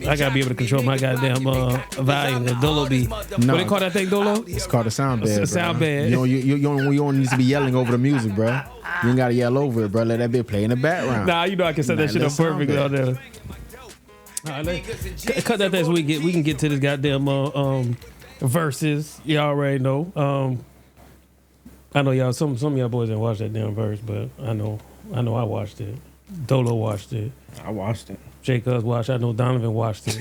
I gotta be able to control my goddamn volume. The Dolo be. No. What they call that thing, Dolo? It's called a sound bed. A sound bed. You don't need to be yelling over the music, bro. You ain't gotta yell over it, bro. Let that bit play in the background. Nah, you know I can set that shit up perfectly on there. All right, cut that as we can get to this goddamn verses. Y'all already know. I know y'all. Some of y'all boys didn't watch that damn verse, but I know I watched it. Dolo watched it. I watched it. Jay Cuz watched. I know Donovan watched it.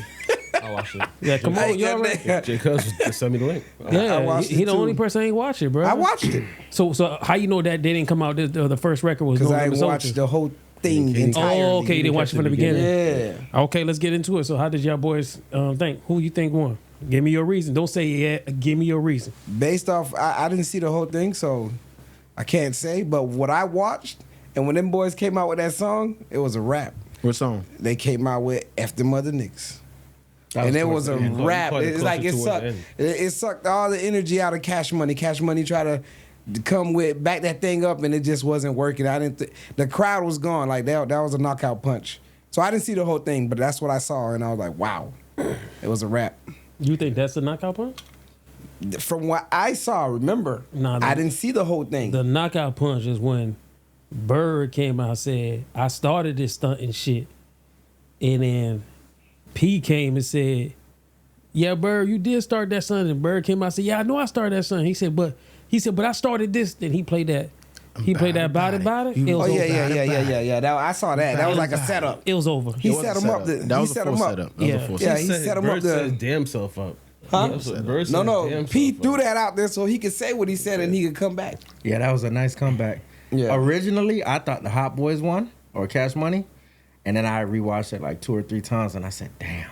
I watched it. Yeah, come on, y'all. Right? Jay Cuz just sent me the link. Yeah, I watched he it the too. only person ain't watch it, bro. I watched it So how you know that they didn't come out? The first record was because No I Limit watched Soldiers? the whole thing entirely. Oh, okay, you didn't watch it from the beginning. Yeah. Okay, let's get into it. So how did y'all boys think? Who you think won? Give me your reason. Don't say yeah. Give me your reason. Based off, I didn't see the whole thing, so I can't say. But what I watched, and when them boys came out with that song, it was a rap. What song? They came out with F them other niggas. And it was a rap. It's like it sucked all the energy out of Cash Money. Cash Money tried to come with back that thing up, and it just wasn't working. The crowd was gone. Like that was a knockout punch. So I didn't see the whole thing, but that's what I saw, and I was like, wow, it was a rap. You think that's the knockout punch? From what I saw, remember, I didn't see the whole thing. The knockout punch is when Bird came out and said, I started this stunt and shit. And then P came and said, yeah, Bird, you did start that stunt. And Bird came out and said, yeah, I know I started that stunt. He said, but I started this. Then he played that. He played that about it. It was over. Yeah. I saw that. That was like a setup. It was over. He set him up. That was a full setup. Yeah, he set him up. Bird set his damn self up. Huh? No. Pete threw up. that out there so he could say what he said and he could come back. Yeah, that was a nice comeback. Yeah. Originally, I thought the Hot Boys won or Cash Money, and then I rewatched it like 2 or 3 times, and I said, "Damn."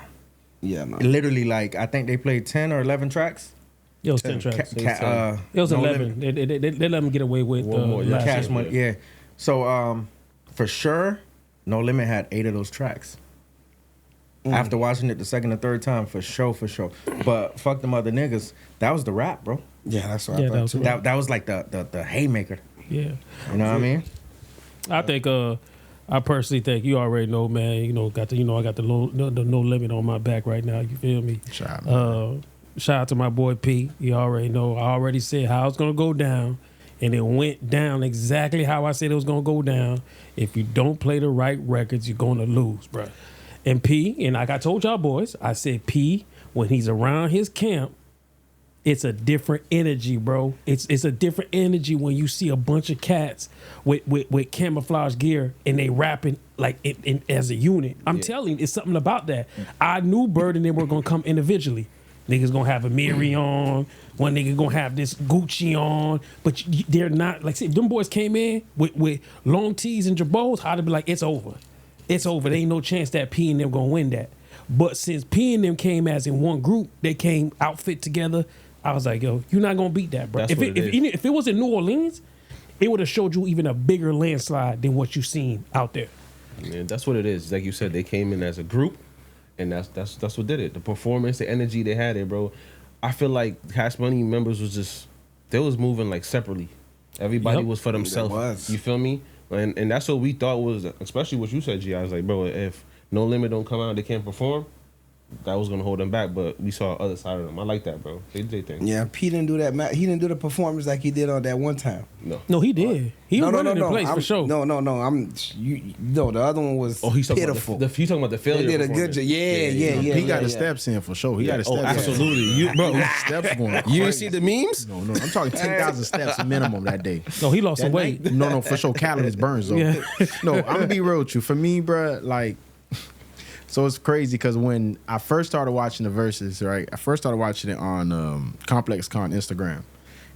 Yeah, man. Literally, like I think they played 10 or 11 tracks. It was 10 tracks. It It was 11. They let them get away with One more, last Cash year. Money. Yeah. So for sure, No Limit had 8 of those tracks. After watching it the second or third time, for sure. But fuck them other niggas. That was the rap, bro. Yeah, that's what Yeah, I that thought was too. right. That was like the haymaker. Yeah. You know what I mean? I think I personally think you already know, man. I got the no limit on my back right now. You feel me? Shout out. Shout out to my boy P. You already know. I already said how it's gonna go down, and it went down exactly how I said it was gonna go down. If you don't play the right records, you're gonna lose, bro. And P, and like I told y'all boys, I said P, when he's around his camp, it's a different energy, bro. It's a different energy when you see a bunch of cats with camouflage gear and they rapping like as a unit. I'm telling you, it's something about that. I knew Bird and they were gonna come individually. Niggas gonna have a Miri on, one nigga gonna have this Gucci on, but they're not like. See, if them boys came in with long tees and jabos, I'd be like, it's over. It's over. There ain't no chance that P and them gonna win that. But since P and them came as in one group, they came outfit together. I was like, yo, you're not gonna beat that, bro. That's what it is. If it was in New Orleans, it would have showed you even a bigger landslide than what you seen out there. Man, that's what it is. Like you said, they came in as a group, and that's what did it. The performance, the energy they had it, bro. I feel like Cash Money members they was moving like separately. Everybody was for themselves. You feel me? And that's what we thought was, especially what you said, G. I was like, bro, if No Limit don't come out, they can't perform. That was gonna hold them back, but we saw the other side of them. I like that, bro. They did their thing. Yeah, P didn't do that. He didn't do the performance like he did on that one time. No, he did. He was running the place for sure. No. The other one was He's talking pitiful. about he's talking about the failure. They did a good job. Yeah. He got the steps in for sure. He got the steps. Absolutely. Bro, steps going. You didn't see the memes? No. I'm talking 10,000 steps minimum that day. No, he lost some weight. No, for sure. Calories burns though. Yeah. No, I'm gonna be real with you. For me, bro, like. So it's crazy because when I first started watching the verses, right? I first started watching it on Complex Con Instagram.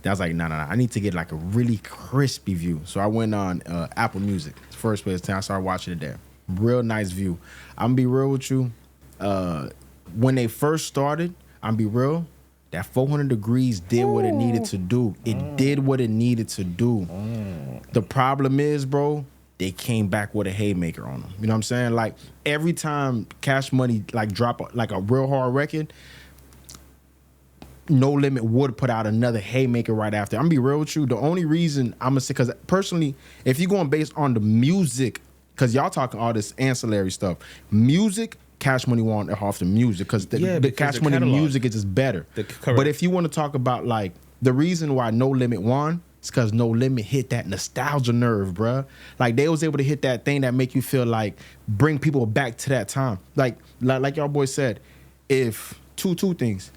I was like, nah. I need to get like a really crispy view. So I went on Apple Music. It's the first place I started watching it there. Real nice view. I'm gonna be real with you. When they first started, I'm gonna be real. That 400 degrees did what it needed to do. It did what it needed to do. The problem is, bro, they came back with a haymaker on them. You know what I'm saying? Like every time Cash Money like drop like a real hard record, No Limit would put out another haymaker right after. I'm gonna be real with you. The only reason I'm gonna say, because personally, if you're going based on the music, because y'all talking all this ancillary stuff, music Cash Money won off the music because the Cash Money music is just better. But if you want to talk about like the reason why No Limit won, it's because No Limit hit that nostalgia nerve, bruh. Like they was able to hit that thing that make you feel like bring people back to that time. Like y'all boys said, if two things,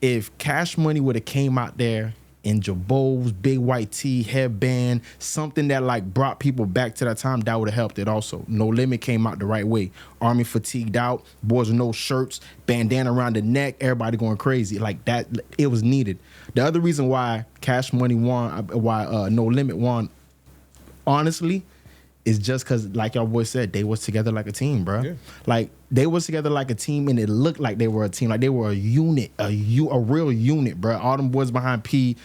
if Cash Money would have came out there in Jabos, big white tee, headband, something that like brought people back to that time, that would have helped it also. No Limit came out the right way. Army fatigued out, boys with no shirts, bandana around the neck, everybody going crazy. Like that, it was needed. The other reason why Cash Money won, why No Limit won, honestly, is just because, like y'all boys said, they was together like a team, bro. Yeah. Like they was together like a team, and it looked like they were a team, like they were a unit, a real unit, bro. All them boys behind P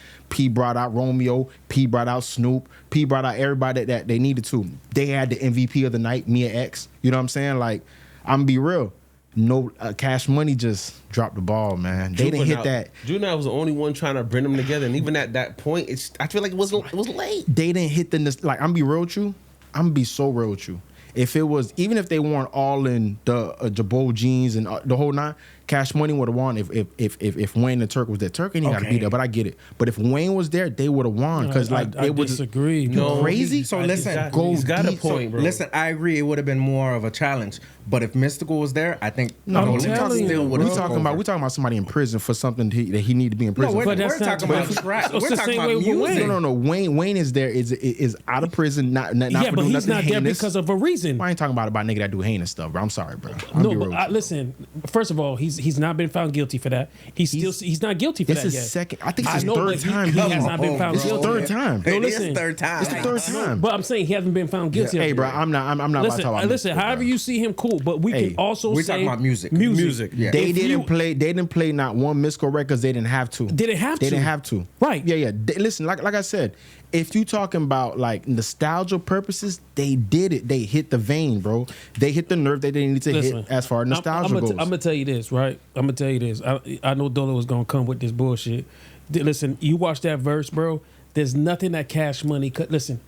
brought out Romeo, P brought out Snoop, P brought out everybody that they needed to. They had the MVP of the night, Miax. You know what I'm saying? Like, I'm gonna be real. No, Cash Money just dropped the ball, man. They didn't hit that. Juvenile was the only one trying to bring them together, and even at that point, I feel like it was late. They didn't hit the like. I'm gonna be real with you. I'm gonna be so real with you. If it was, even if they weren't all in the Jabot jeans and the whole nine, Cash Money would have won if Wayne and Turk was there. Turk ain't got to be there, but I get it. But if Wayne was there, they would have won because like they would disagree. No, crazy. So listen, he's got a point, bro. Listen, I agree. It would have been more of a challenge. But if Mystikal was there, I think No, we talking about somebody in prison for something that he need to be in prison. No, for. we're talking about track. We're talking about music. No. Wayne is there. Is out of prison. Not yeah, but he's not there heinous. Because of a reason. I ain't talking about nigga that do heinous stuff, bro. I'm sorry, bro. No, but listen. First of all, he's not been found guilty for that. He's not guilty for that yet. This is second. I think it's his third time. He has not been found guilty. Third time. No, listen. It's the third time. But I'm saying he hasn't been found guilty. Hey, bro, I'm not about to talk about listen. However you see him, cool. But we can also we're say talking about music. Yeah. They didn't play not one Mystikal records. They didn't have to. They didn't have to. Right. Yeah. Listen, like I said, if you talking about like nostalgia purposes, they did it. They hit the vein, bro. They hit the nerve that they need to hit as far as nostalgia goes. I'm gonna tell you this, right? I'm gonna tell you this. I know Dolo was gonna come with this bullshit. Listen, you watch that verse, bro. There's nothing that Cash Money could. Listen,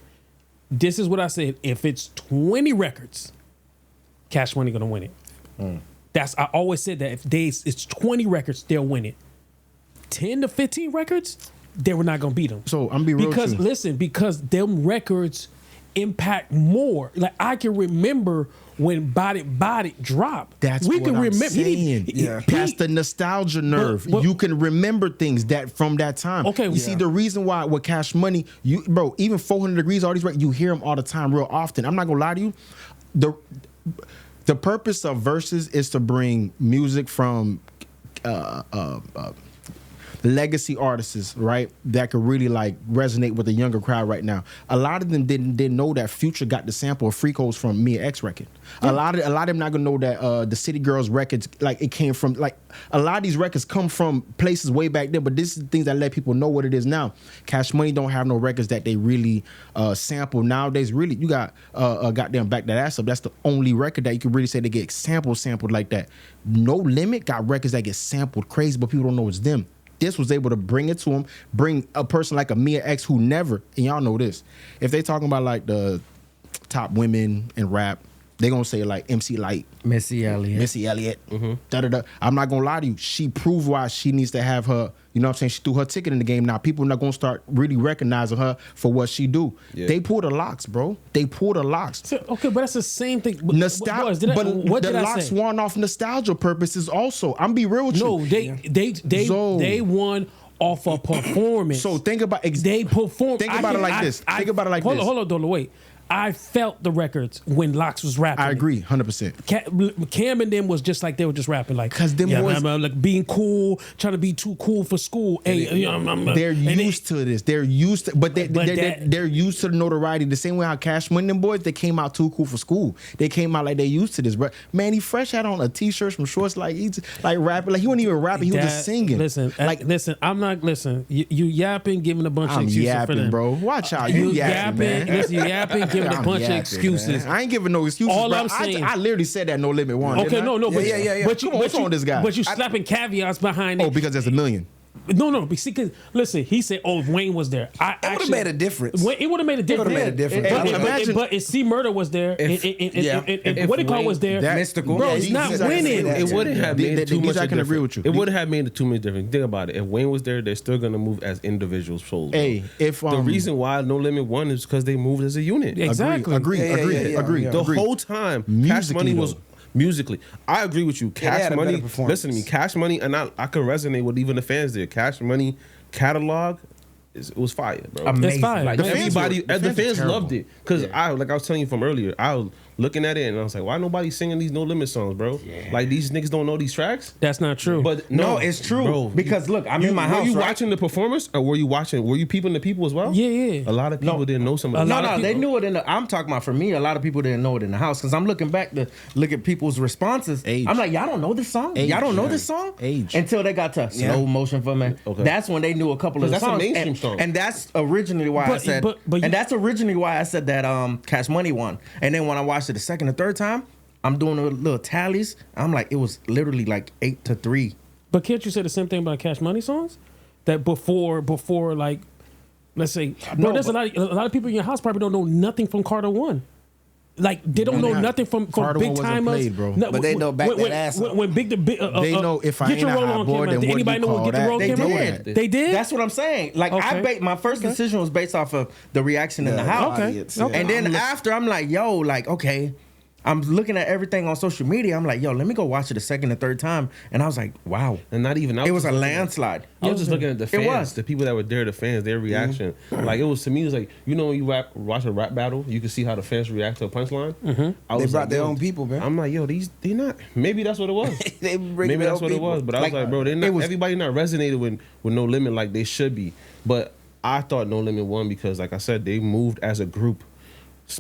this is what I said. If it's 20 records, Cash Money gonna win it. I always said that if it's 20 records, they'll win it. 10 to 15 records, they were not gonna beat them. So I'm be real because because them records impact more. Like I can remember when Body dropped. That's we what can I'm remember. saying. That's the nostalgia nerve. But, you can remember things that from that time. Okay, you see the reason why with Cash Money, bro, even 400 Degrees, all these records, you hear them all the time, real often. I'm not gonna lie to you. The purpose of Verzuz is to bring music from legacy artists, right, that could really like resonate with the younger crowd right now. A lot of them didn't know that Future got the sample of Freakos from Miax record. Yeah. A lot of them not gonna know that the City Girls records, like it came from, like a lot of these records come from places way back then, but this is things that let people know what it is now. Cash Money don't have no records that they really sample nowadays. Really, you got goddamn Back That Ass Up. That's the only record that you can really say they get sampled like that. No Limit got records that get sampled crazy, but people don't know it's them. This was able to bring it to him, bring a person like a Miax who never, and y'all know this, if they talking about like the top women in rap, they gonna say like MC Light, Missy Elliott. I'm not gonna lie to you. She proved why she needs to have her, you know what I'm saying? She threw her ticket in the game. Now people are not gonna start really recognizing her for what she do. Yeah. They pulled the locks, bro. They pulled the locks. So, okay, but that's the same thing. But the locks won off nostalgia purposes also. I'm be real with you. No, they won off a performance. So think about they performed. Think about it like this. Hold on, Dolo, wait. I felt the records when Locks was rapping. I agree, 100%. Cam and them was just like they were just rapping like, because them boys like being cool, trying to be too cool for school. They're used to this. They're used to, but they're used to the notoriety. The same way how Cash Money them boys, they came out too cool for school. They came out like they used to this. But man, he fresh had on a t-shirt from shorts, like he's like rapping, like he wasn't even rapping. He was just singing. Listen, I'm not You yapping, giving a bunch of excuses yapping, for them, bro. Watch out, you yapping, man. Listen, you yapping, giving a bunch of excuses. Man. I ain't giving no excuses. All bro. I'm saying, I literally said that No Limit won. Okay, no, but yeah. But what's wrong with this guy? But you slapping caveats behind it. Oh, because there's a million. No, because listen, he said, "Oh, if Wayne was there, It would have made a difference. It would have made a difference. It would've made a difference. But if C Murder was there, and what they call was there, Mystical. bro, Yeah, it's he's not exactly winning. that. It wouldn't have made too much. I can agree with you. It would have made too much difference. Think about it. If Wayne was there, they're still gonna move as individual souls. Hey, if the reason why No Limit won is because they moved as a unit. Exactly. Agree. The whole time, Cash Money was musically. I agree with you. Cash Money. Listen to me. Cash Money, and I could resonate with even the fans there. Cash Money catalog. It was fire, bro. Amazing. It's fire. Like The the fans loved it because I was telling you from earlier. I was looking at it and I was like, why nobody singing these No Limit songs, bro? Yeah. Like these niggas don't know these tracks. That's not true. But No, it's true. bro. Because look, I'm in my house. Were you right? watching the performance or were you peeping the people as well? Yeah. A lot of people didn't know some of No, they knew it in the. I'm talking about for me. A lot of people didn't know it in the house because I'm looking back to look at people's responses. Age. I'm like, y'all don't know this song. Age, Y'all don't know yeah. this song. Age. Until they got to slow motion for me. Okay. That's when they knew a couple of the That's a songs. mainstream song. And that's originally why I said. And that's originally why I said that Cash Money won. And then when I watched it the second or third time, I'm doing a little tallies. I'm like, it was literally like 8-3. But can't you say the same thing about Cash Money songs? That before like, let's say, bro, there's a lot of people in your house probably don't know nothing from Carter 1. Like they don't know nothing from Big Timers, bro. No, But they know back that ass up. when Big the Big. They know if I Get ain't Your a Roll hot On boy, came out. then Did what anybody do you know when call Get the Roll that? came They out? did. They did. That's what I'm saying. Like Okay. my first decision was based off of the reaction in the house. Okay. And then after I'm like, yo, like, okay. I'm looking at everything on social media. I'm like, yo, let me go watch it a second or third time. And I was like, wow. And not even. It was a landslide. I was just looking at the fans, was. the people that were there, the fans, their reaction. Like it was to me, it was like when you watch a rap battle, you can see how the fans react to a punchline. They brought their own people, man. I'm like, yo, they not. Maybe that's what it was. Maybe that's what it was. But I was like, bro, they not. Everybody not resonated with No Limit like they should be. But I thought No Limit won because, like I said, they moved as a group.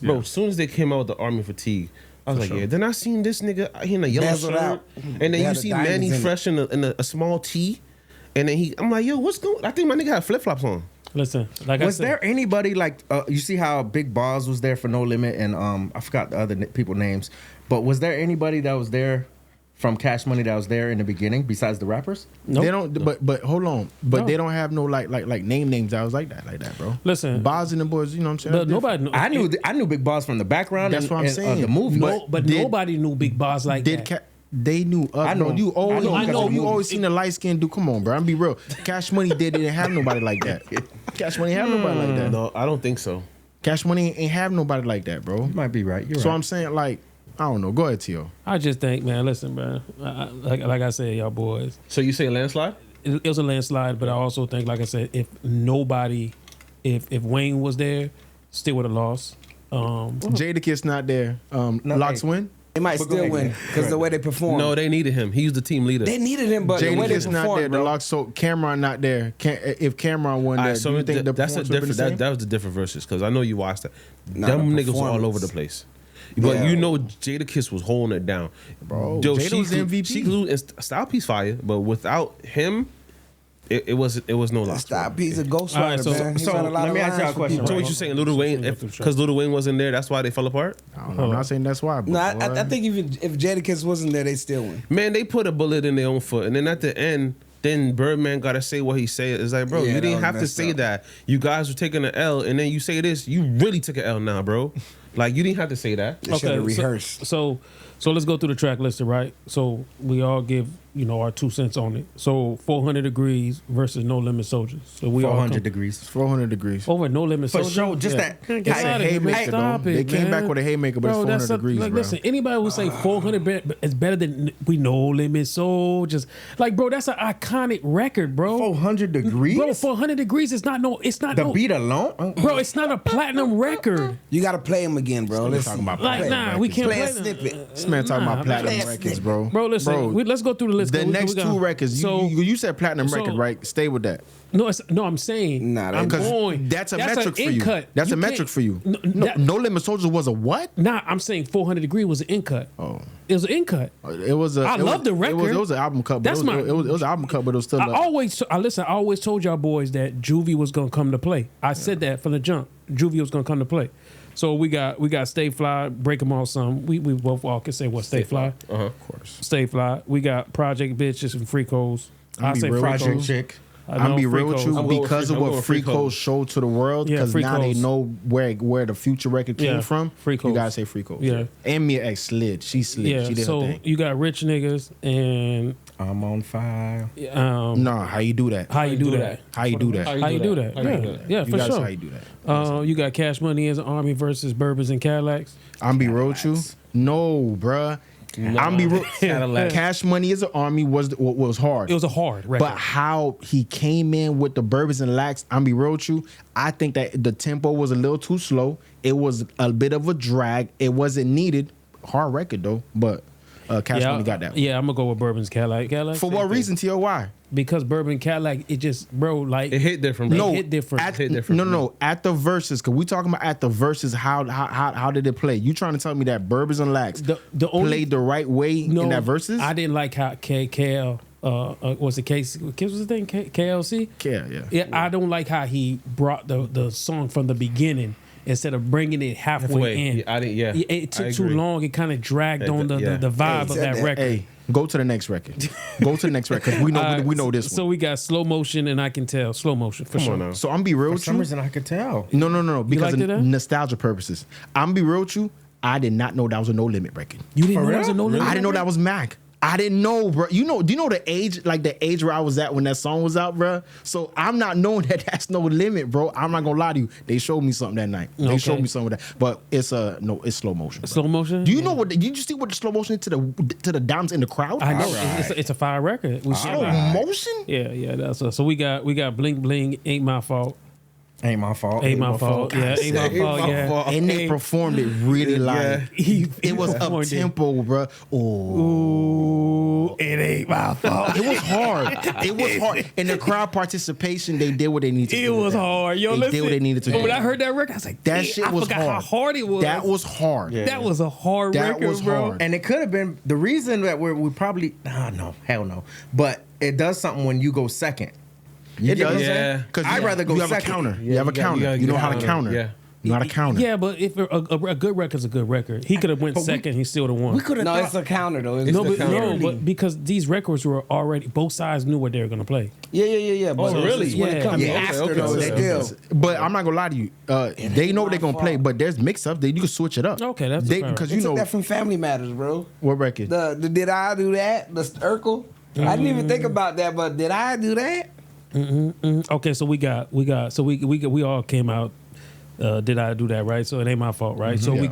Bro, as soon as they came out with the Army Fatigue. I was like, yeah. Then I seen this nigga in a yellow shirt, and then you see Manny Fresh in a small tee, and then I'm like, yo, what's going? I think my nigga had flip flops on. Listen, like was there anybody like you see how Big Boss was there for No Limit, and I forgot the other people names, but was there anybody that was there from Cash Money that was there in the beginning besides the rappers? Nope. They don't. But hold on. But they don't have no like names that was like that, bro. Listen, Boz and the boys. You know what I'm saying? But nobody. I knew Big Boss from the background. That's what I'm saying. The movie, but nobody knew Big Boss like that. They knew. I know. Bro, you always seen the light skin dude. Come on, bro. I'm be real. Cash Money didn't have nobody like that. Cash Money have nobody like that. No, I don't think so. Cash Money ain't have nobody like that, bro. You might be right. You're so right. I'm saying like. I don't know. Go ahead, Tio. I just think, man, listen, bro. Like I said, y'all boys. So you say landslide? It was a landslide, but I also think, like I said, if Wayne was there, still would have lost. Jadakiss not there. Locks win. They might still win because the way they perform. No, they needed him. He was the team leader. They needed him, but the way they Jadakiss not performed, there. The Locks. So Cameron not there. If Cameron won there, do you think the that's a performance would've been different. the same? That was the different verses because I know you watched that. Not Them a niggas were all performance. over the place. But Jadakiss was holding it down, Bro, Yo, Jada was MVP. She glued and Style Piece fire, but without him, it was no loss. Stop. He's a ghostwriter, All right, man. He's so got a lot let of me ask y'all lines a for question. people. So what you saying, Lil Wayne? Because Lil Wayne wasn't there, that's why they fell apart. I don't know. I'm not saying that's why. But No, I think even if Jadakiss wasn't there, they still win. Man, they put a bullet in their own foot, and then at the end, then Birdman gotta say what he said. It's like, bro, Yeah, you that didn't was have to messed say up. that. You guys were taking an L, and then you say this. You really took an L now, bro. Like you didn't have to say that. They should have rehearsed. So let's go through the track list, right? So we all give our 2 cents on it. So 400 Degrees versus No Limit Soldiers. So we all 400 degrees. 400 degrees. over No Limit For Soldiers. sure, just that- Get that's a out of here, man. haymaker, Stop though. it, They came man. back with a haymaker, but it's 400 degrees, like, bro. listen, anybody who say 400 is better than we No Limit Soldiers. Like, bro, that's an iconic record, bro. 400 degrees. Bro, 400 Degrees is not the beat alone. Bro, it's not a platinum record. You got to play him again, bro. Listen. talking about Like, nah, we can't Play a play them. snippet. This man talking about platinum records, bro. Bro, listen, let's go through the list. The We next gonna- two records, So, you said platinum record, right? Stay with that. no, I'm saying. Nah, I'm because going. That's a an metric for in you. cut. That's a can't- metric for you. No, No Limit Soldiers was a what? Nah, I'm saying 400 Degree was an in cut. Oh. It was an in cut. It was a. I love the record. It was an album cut. But That's it was, my- it was an album cut, but it was still. I always told y'all boys that Juvie was gonna come to play. I said that from the jump. Juvie was gonna come to play. So we got Stay Fly, Break 'Em All Some. We both all can say what Stay Fly. Of course. Stay Fly. We got Project Bitches and Freakos. I say real with Project Freakos. chick. I'm be real with you I'm going because with of I'm what going Free Free Coast showed to the world. Yeah, Because Free now they Coast. know where the future record came Yeah, from. Free You Coast. gotta say Free Coast. Yeah. And Miax slid. She slid. Yeah, She did her so thing. you got rich niggas and I'm on fire. Nah, how you do that? how you do that? How you do that? How you do that? How you Yeah, do that? yeah, You for gotta say sure. how you do that. You got Cash Money as an army versus Bourbons and Cadillacs. I'm be real with you. No, bruh. I'm be real. Cadillac. Cash Money as an army was hard. It was a hard record. But how he came in with the Bourbons and Lax, I'm be real with you. I think that the tempo was a little too slow. It was a bit of a drag. It wasn't needed. Hard record though, but Cash Money got that one. Yeah, I'm gonna go with Bourbons Cadillac. For same what thing. reason, T.O.Y.? Because Bourbon Cadillac, it just, bro, like It hit different, bro. No, hit different. At, Hit different. No. At the verses, because we talking about at the verses. How did it play? You trying to tell me that Bourbons and Lax the only played the right way in that verses? I didn't like how KL was it K what's his thing KLC? Yeah, I don't like how he brought the song from the beginning instead of bringing it halfway in. Yeah, I didn't. Yeah, It took I too agree. long. It kind of dragged on the vibe of that record. Hey, go to the next record. Go to the next record. 'Cause we know this So one. we got Slow Motion, and I can tell Slow Motion for Come sure. on now. So I'm be real For with some you. reason, I could tell. No. Because liked of it, nostalgia purposes. I'm be real with you. I did not know that was a No Limit record. You didn't For know that was a real? No Limit? I didn't know that was Mac. I didn't know, bro. You know, do you know the age, like the age where I was at when that song was out, bro? So I'm not knowing that that's No Limit, bro. I'm not gonna lie to you. They showed me something that night. They Okay. showed me some of that, but it's it's slow motion. Bro. Slow Motion. Do you know what? Did you see what the slow motion to the dimes in the crowd? I know Alright. it's a fire record. We Slow motion. Yeah. That's so we got Blink Bling, Ain't My Fault. Ain't my fault. Ain't my fault. Yeah, ain't my fault. Yeah. And they performed it really live. It was up performed it. tempo, bro. Ooh, it ain't my fault. It was hard. It was hard. And the crowd participation, they did what they needed to It do. with was that. hard. Yo, they listen. did what they needed to do. When I heard that record, I was like, That "Damn, shit was I forgot hard. how hard it was. That was hard. Yeah. That was a hard That record, was bro. hard. And it could have been the reason that we probably no, hell no. But it does something when you go second. It does. Yeah. Because I'd rather go you have second. a counter. Yeah, you have a you got- counter. you got- You know you how to got- counter. yeah. You know how to counter. Yeah, but if a good record's a good record, he could have went second. He still would have won. We could have No, thought it's a counter though. No, the but, counter. no, but because these records were already, both sides knew what they were going to play. Yeah. But Oh, really? it's when it Yeah. comes Yeah, after okay, though, okay, still. But I'm not gonna lie to you. They know what they're gonna play, but there's mix-ups. You can switch it up. Okay, that's fair. because They you took know that from Family Matters, bro. what record. The did I do that? The Urkel. I didn't even think about that, but did I do that? Okay, so we all came out. Did I do that right? So it ain't my fault, right? So we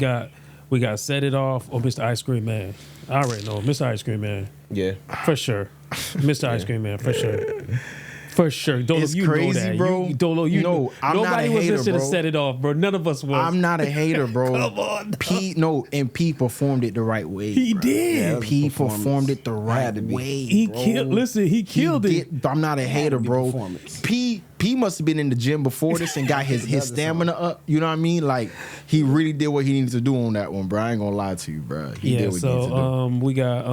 got Set It Off or Mr. Ice Cream Man. I already know Mr. Ice Cream Man Yeah. for sure. Mr. Ice Cream Man for sure. For sure. Dolo, It's you crazy, know that. bro. Dolo, you No, know. I'm not Nobody a was hater, listening bro. to Set It Off, bro. None of us was. I'm not a hater, bro. Come on, and P performed it the right way. He bro. did. P performed it the right Had to be. way. He bro. killed. Listen, he killed it. did. I'm not a hater, be bro. performance. P must have been in the gym before this and got his stamina up. You know what I mean? Like he really did what he needed to do on that one, bro. I ain't gonna lie to you, bro. He Yeah. did what he needed to do. So we got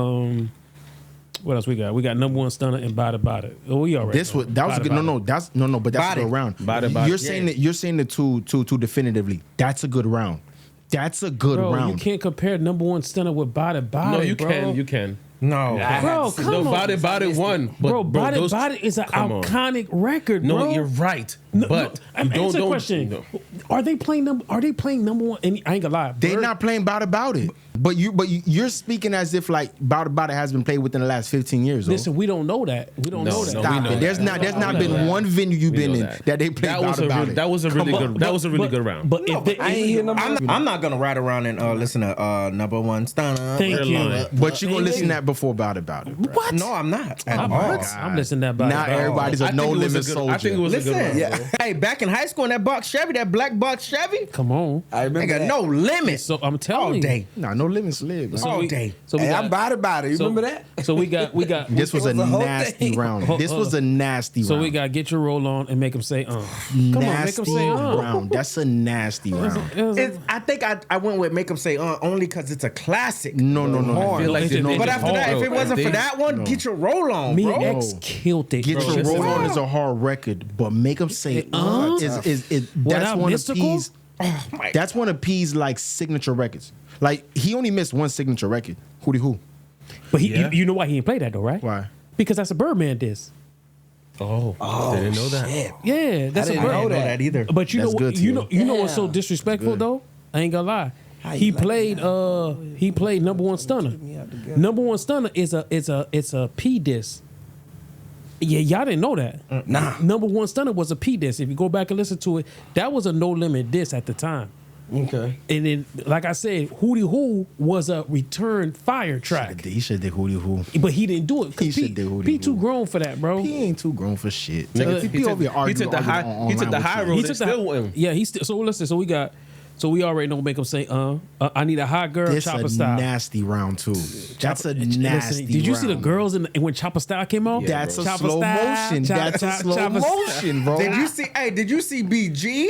what else we got? We got Number One Stunner and Bada Bada. Oh, we already. This was that was a good. No, that's but that's Body. a good round. Body, body. You're saying the two definitively. That's a good round. That's a good Bro, round. you can't compare Number One Stunner with Bada Bada. No, you bro. can. You can. no. Bro, come No, on. Body won. But, Bro, Bada those- Bada is an come on. iconic record, No, bro. you're right. No, But no, you answer the don't. question. No. Are they playing number one? And I ain't gonna lie. They're Bird- not playing about it. But you're speaking as if like about it has been played within the last 15 years. though. Listen, we don't know that. We don't No, know no, that. we Stop know it. that. There's not We know been that. one venue you've We been know in that. that they played about it. That was a really good. That was a really good round. But if they, I ain't hear number I'm not gonna ride around and listen to Number One Stunner. Thank you. lying. But you're gonna listen to that before about it. Bro. what? No, I'm not. At I'm, all. I'm listening to that. Bada Now Bada. everybody's I a think no it was limit a good- soldier. I think it was a good Listen, round. bro. hey, back in high school in that box Chevy, that black box Chevy, Come on. I remember nigga, that. no limit. So I'm all telling you. day. Nah, no limits live. man. all we- day. So we Hey, got, I'm about it. You remember that? So we got. This was a was the whole nasty thing. round. Hold- This hold was on. a nasty So round. we got Get Your Roll On and make them say, Come on, make them nasty say, round. That's a nasty round. I think I went with Make 'em Say only because it's a classic. No. I feel like They they just- But they after that, if it wasn't for that one, get your roll on, Me bro. and X killed it. Get bro. Your Roll On wow. is a hard record, but Make 'em Say is that's Without one Mystical? of P's. That's one of P's like signature records. Like he only missed one signature record. Who? But Yeah. you know why he didn't play that though, right? Why? Because that's a Birdman diss. Oh, I didn't know that. Shit. Yeah, that's I a didn't bird. know that either. But you That's know, good, you Tio. know, you know what's so Yeah. disrespectful though? I ain't gonna lie. How He you like played that? he played Number One Stunner. me out together. Number One Stunner is a P disc. Yeah, y'all didn't know that. Nah. Number One Stunner was a P disc. If you go back and listen to it, that was a No Limit disc at the time. Okay. And then, like I said, Hootie Hoo was a return fire track, He should did Hootie Hoo. but he didn't do it. He 'Cause should do Hootie P Hoo. too grown for that, bro. He ain't too grown for shit. Nigga, He over here arguing- he took the high road. They still wouldn't. Yeah, he's still. So listen. So we already know. Make him say, I need a hot girl, This Chopper a style. nasty round too. That's a Listen, nasty. did you see the round. girls when Chopper Style came out? Yeah, That's a Chopper slow Style, motion. That's a slow Chopper- motion, bro. Did you see? Hey, did you see BG?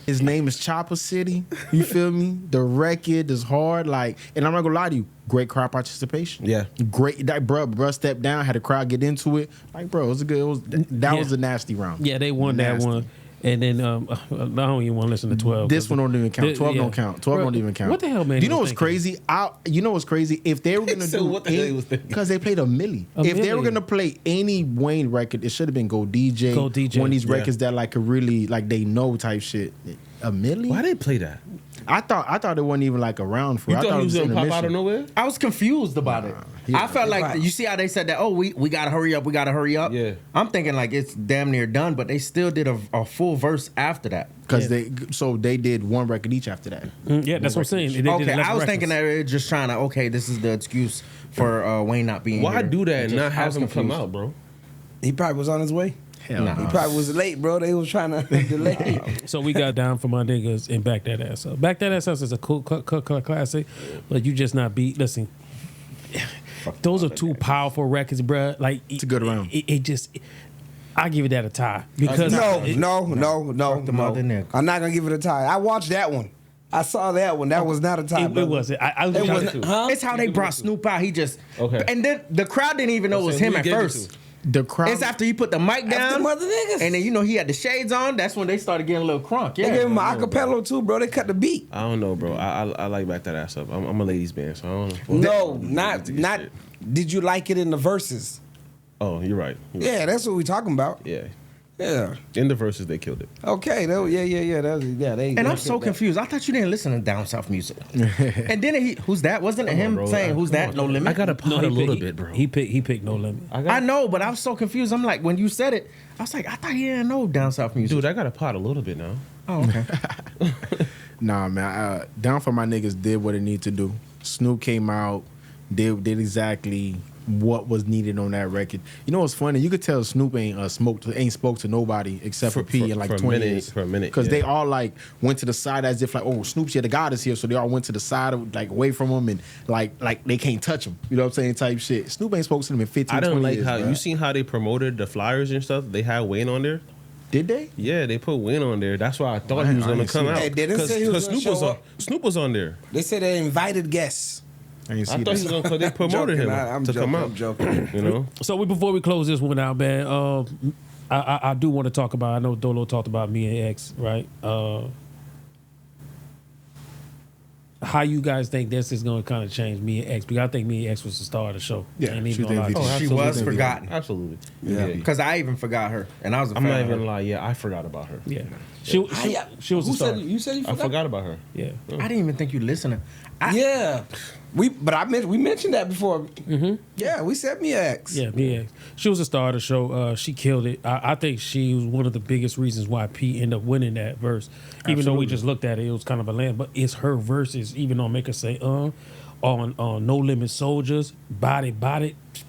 His name is Chopper City. You feel me? The record is hard. Like, and I'm not gonna lie to you. Great crowd participation. Yeah. Great. That bruh stepped down. Had the crowd get into it. Like, bro, it was a good. It was that was a nasty round. Yeah, they won Nasty. that one. And then I don't even want to listen to 12. This one don't even count. 12 Yeah. don't count. 12 Bro, don't even count. What the hell, man? You know was what's thinking? crazy? You know what's crazy? If they were gonna said do what the hell he was thinking. because they played a milli. A If they were milli. gonna play any Wayne record, it should have been Go DJ. Go DJ, One of these yeah. records that like could really like they know type shit. A milli? Why they play that? I thought it wasn't even like around for. You I thought thought he it was was gonna pop out of intermission. nowhere? I was confused about it. I felt like Right. you see how they said that. Oh, we gotta hurry up. We gotta hurry up. Yeah. I'm thinking like it's damn near done, but they still did a full verse after that. Because they did one record each after that. Yeah, that's what I'm saying. They did Okay, 11 I was thinking records. that they're just trying to. Okay, this is the excuse for Wayne not being Why here. do that and Just- not I have was him come confused. out, bro? He probably was on his way. Hell Nah. no. He probably was late, bro. They was trying to delay. So we got down for my niggas and Back That Ass Up. Back That Ass Up is a cool classic, but you just not beat. Listen, those are two powerful records, bruh. Like It's a good round. It just, I give it that a tie because No, it- no. the mother nigga. I'm not gonna give it a tie. I watched that one. I saw that one. That was not a tie. It brother. wasn't. I was It trying was to. huh? It's how they brought Snoop out. He just Okay. and then the crowd didn't even know it was saying, him who at he gave it first. to? The crowd. It's after he put the mic After down, mother niggas. and then you know he had the shades on. That's when they started getting a little crunk. They Yeah, gave him an acapella too, bro. They cut the beat. I don't know, bro. I like Back That Ass Up. I'm a ladies band, so I don't know. No, not. Did you like it in the verses? Oh, you're right. Yeah, that's what we talking about. Yeah. Yeah. In the verses, they killed it. Okay. Yeah. That was, yeah. They. And they I'm did so that. confused. I thought you didn't listen to down south music. And then who's that? Wasn't it him bro. saying who's that? No limit. I gotta pot he a little picked- bit, bro. He picked No Limit. I know, but I was so confused. I'm like, when you said it, I was like, I thought he didn't know down south music. Dude, I got to pot a little bit now. Oh, okay. Nah, man. Down for my niggas did what it needed to do. Snoop came out, did exactly what was needed on that record. You know what's funny? You could tell Snoop ain't spoke to nobody except for P in like for a 20 minute- years. for a minute, Because yeah. they all like went to the side as if like, oh, Snoop's here, the God is here. So they all went to the side of like away from him and like they can't touch him. You know what I'm saying? Type shit. Snoop ain't spoke to them in 15, I don't 20 like years. how bruh. you seen how they promoted the flyers and stuff. They had Wayne on there. Did they? Yeah, they put Wayne on there. That's why I thought he was I gonna ain't come see out. that. They didn't say he was gonna Snoop was show on. up. Snoop was on there. They said they invited guests. I ain't see I thought he was that. gonna. Cause they promoted Joking, him I'm to joking, come out. I'm joking. You know. So before we close this one out, man, I do want to talk about. I know Dolo talked about me and X, right? How you guys think this is going to kind of change me and X? Because I think me and X was the star of the show. Yeah, Ain't she even gonna did. lie to you. She absolutely. was forgotten. Absolutely. Yeah, because I even forgot her, and I was a I'm fan not of even her. gonna lie. Yeah, I forgot about her. Yeah, she was Who the star. said you said you I forgot? forgot about her. Yeah. I didn't even think you listening. Yeah. We mentioned that before. Mm-hmm. Yeah, we said Miax. Yeah, Miax. She was a star of the show. She killed it. I think she was one of the biggest reasons why P ended up winning that verse. Even though we just looked at it, it was kind of a land. But it's her verses, even on Make Her Say on No Limit Soldiers, Body.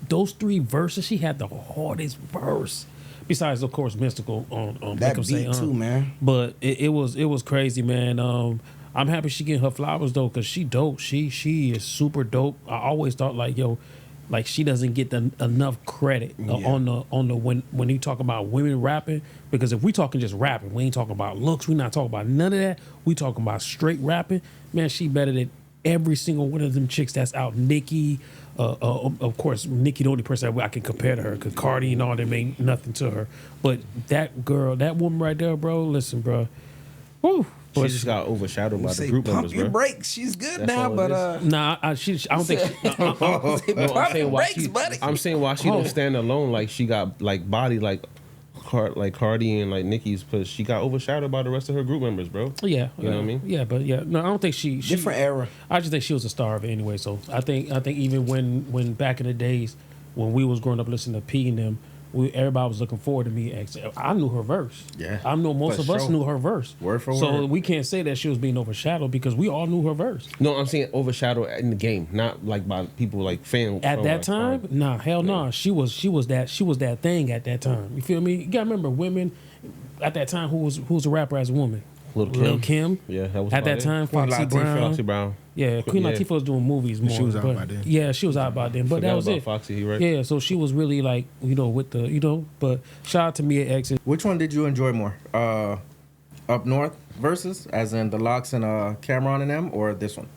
Those three verses, she had the hardest verse. Besides, of course, Mystical on That Make 'Em Say beat too, man. But it was crazy, man. I'm happy she getting her flowers though, cause she dope. She is super dope. I always thought like she doesn't get enough credit on the when you talk about women rapping, because if we talking just rapping, we ain't talking about looks. We not talking about none of that. We talking about straight rapping. Man, she better than every single one of them chicks that's out. Nicki, of course, Nicki the only person I can compare to her, because Cardi and all them ain't nothing to her. But that girl, that woman right there, bro. Listen, bro. Woo. She just got overshadowed by the Say group pump members, your bro. brakes. She's good That's now, all it but is. Nah, I don't think. pump I'm your saying why brakes, she. buddy. I'm saying why she don't stand alone. Like she got like body like Cardi and like Nicki's, because she got overshadowed by the rest of her group members, bro. Yeah, you know what I mean. Yeah, but no, I don't think she different era. I just think she was a star of it anyway. So I think even when back in the days when we was growing up listening to P and them, everybody was looking forward to Miax. I knew her verse. Yeah, I know most of us knew her verse. Word for so word. we can't say that she was being overshadowed because we all knew her verse. No, I'm saying overshadowed in the game, not like by people like fans. At that time, nah, hell no. Nah. She was that thing at that time. You feel me? You gotta remember women at that time who was a rapper as a woman. Lil Kim. Yeah, that was at that time. Foxy Brown. Yeah, Queen Latifah was doing movies more. She was out by then. Yeah, she was out by then. But that was it. Foxy, right? Yeah, so she was really like, with the, but shout out to Miax. Which one did you enjoy more? Up North Versus, as in the Locks and Cameron and them, or this one?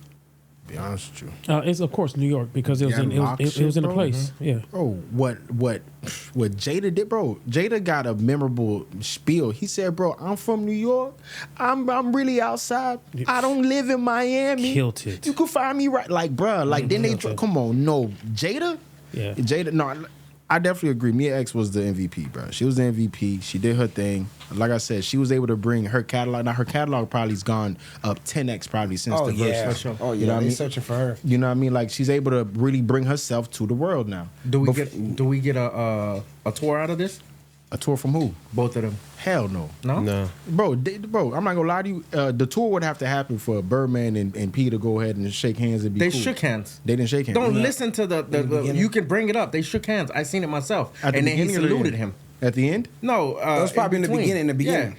Be honest with you. It's of course New York because it was in a place. Mm-hmm. Yeah. Oh, what Jada did, bro? Jada got a memorable spiel. He said, "Bro, I'm from New York. I'm really outside. I don't live in Miami. Killed it. You can find me right, like, bro. Like then they come on, no Jada. Yeah. Jada. No, I definitely agree. Miax was the MVP, bro. She was the MVP. She did her thing. Like I said, she was able to bring her catalog. Now her catalog probably's gone up 10x probably since the verse. Oh yeah, you know what I mean? Searching for her. You know what I mean? Like she's able to really bring herself to the world now. Do we get a tour out of this? A tour from who? Both of them. Hell no. No? Bro, I'm not gonna lie to you. The tour would have to happen for Birdman and P to go ahead and shake hands and be They cool. shook hands. They didn't shake hands. Don't listen to the you can bring it up. They shook hands. I seen it myself. At the and then he beginning or the saluted end? him. At the end? No, it was probably in the beginning. Yeah,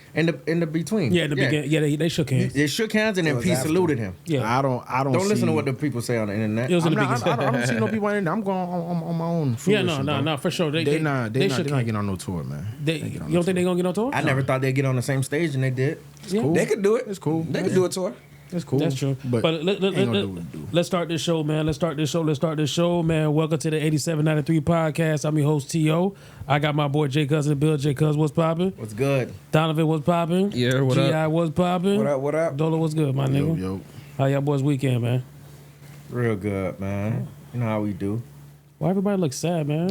in the between. Yeah, in the beginning. Yeah, they shook hands. They shook hands and then P saluted him. Yeah. I don't Listen to see- what the people say on the internet. It was in the I beginning. don't see no people in there. I'm going on my own. Yeah, fruition, bro. no, for sure. They They're not shook getting hands. on no tour, man. You don't think they're gonna get on tour? I never thought they'd get on the same stage, and they did. Yeah. Cool. They could do it. It's cool. They could do a tour. It's cool. That's true. But let's start this show, man. Let's start this show, man. Welcome to the 8793 podcast. I'm your host, T.O. I got my boy J Cousin Bill. J Cuz, what's popping? What's good? Donovan, what's popping? Yeah, what G.I. up? what's popping? What up? Dola, what's good, my nigga? Yo. How y'all boys weekend, man? Real good, man. You know how we do. Why everybody look sad, man?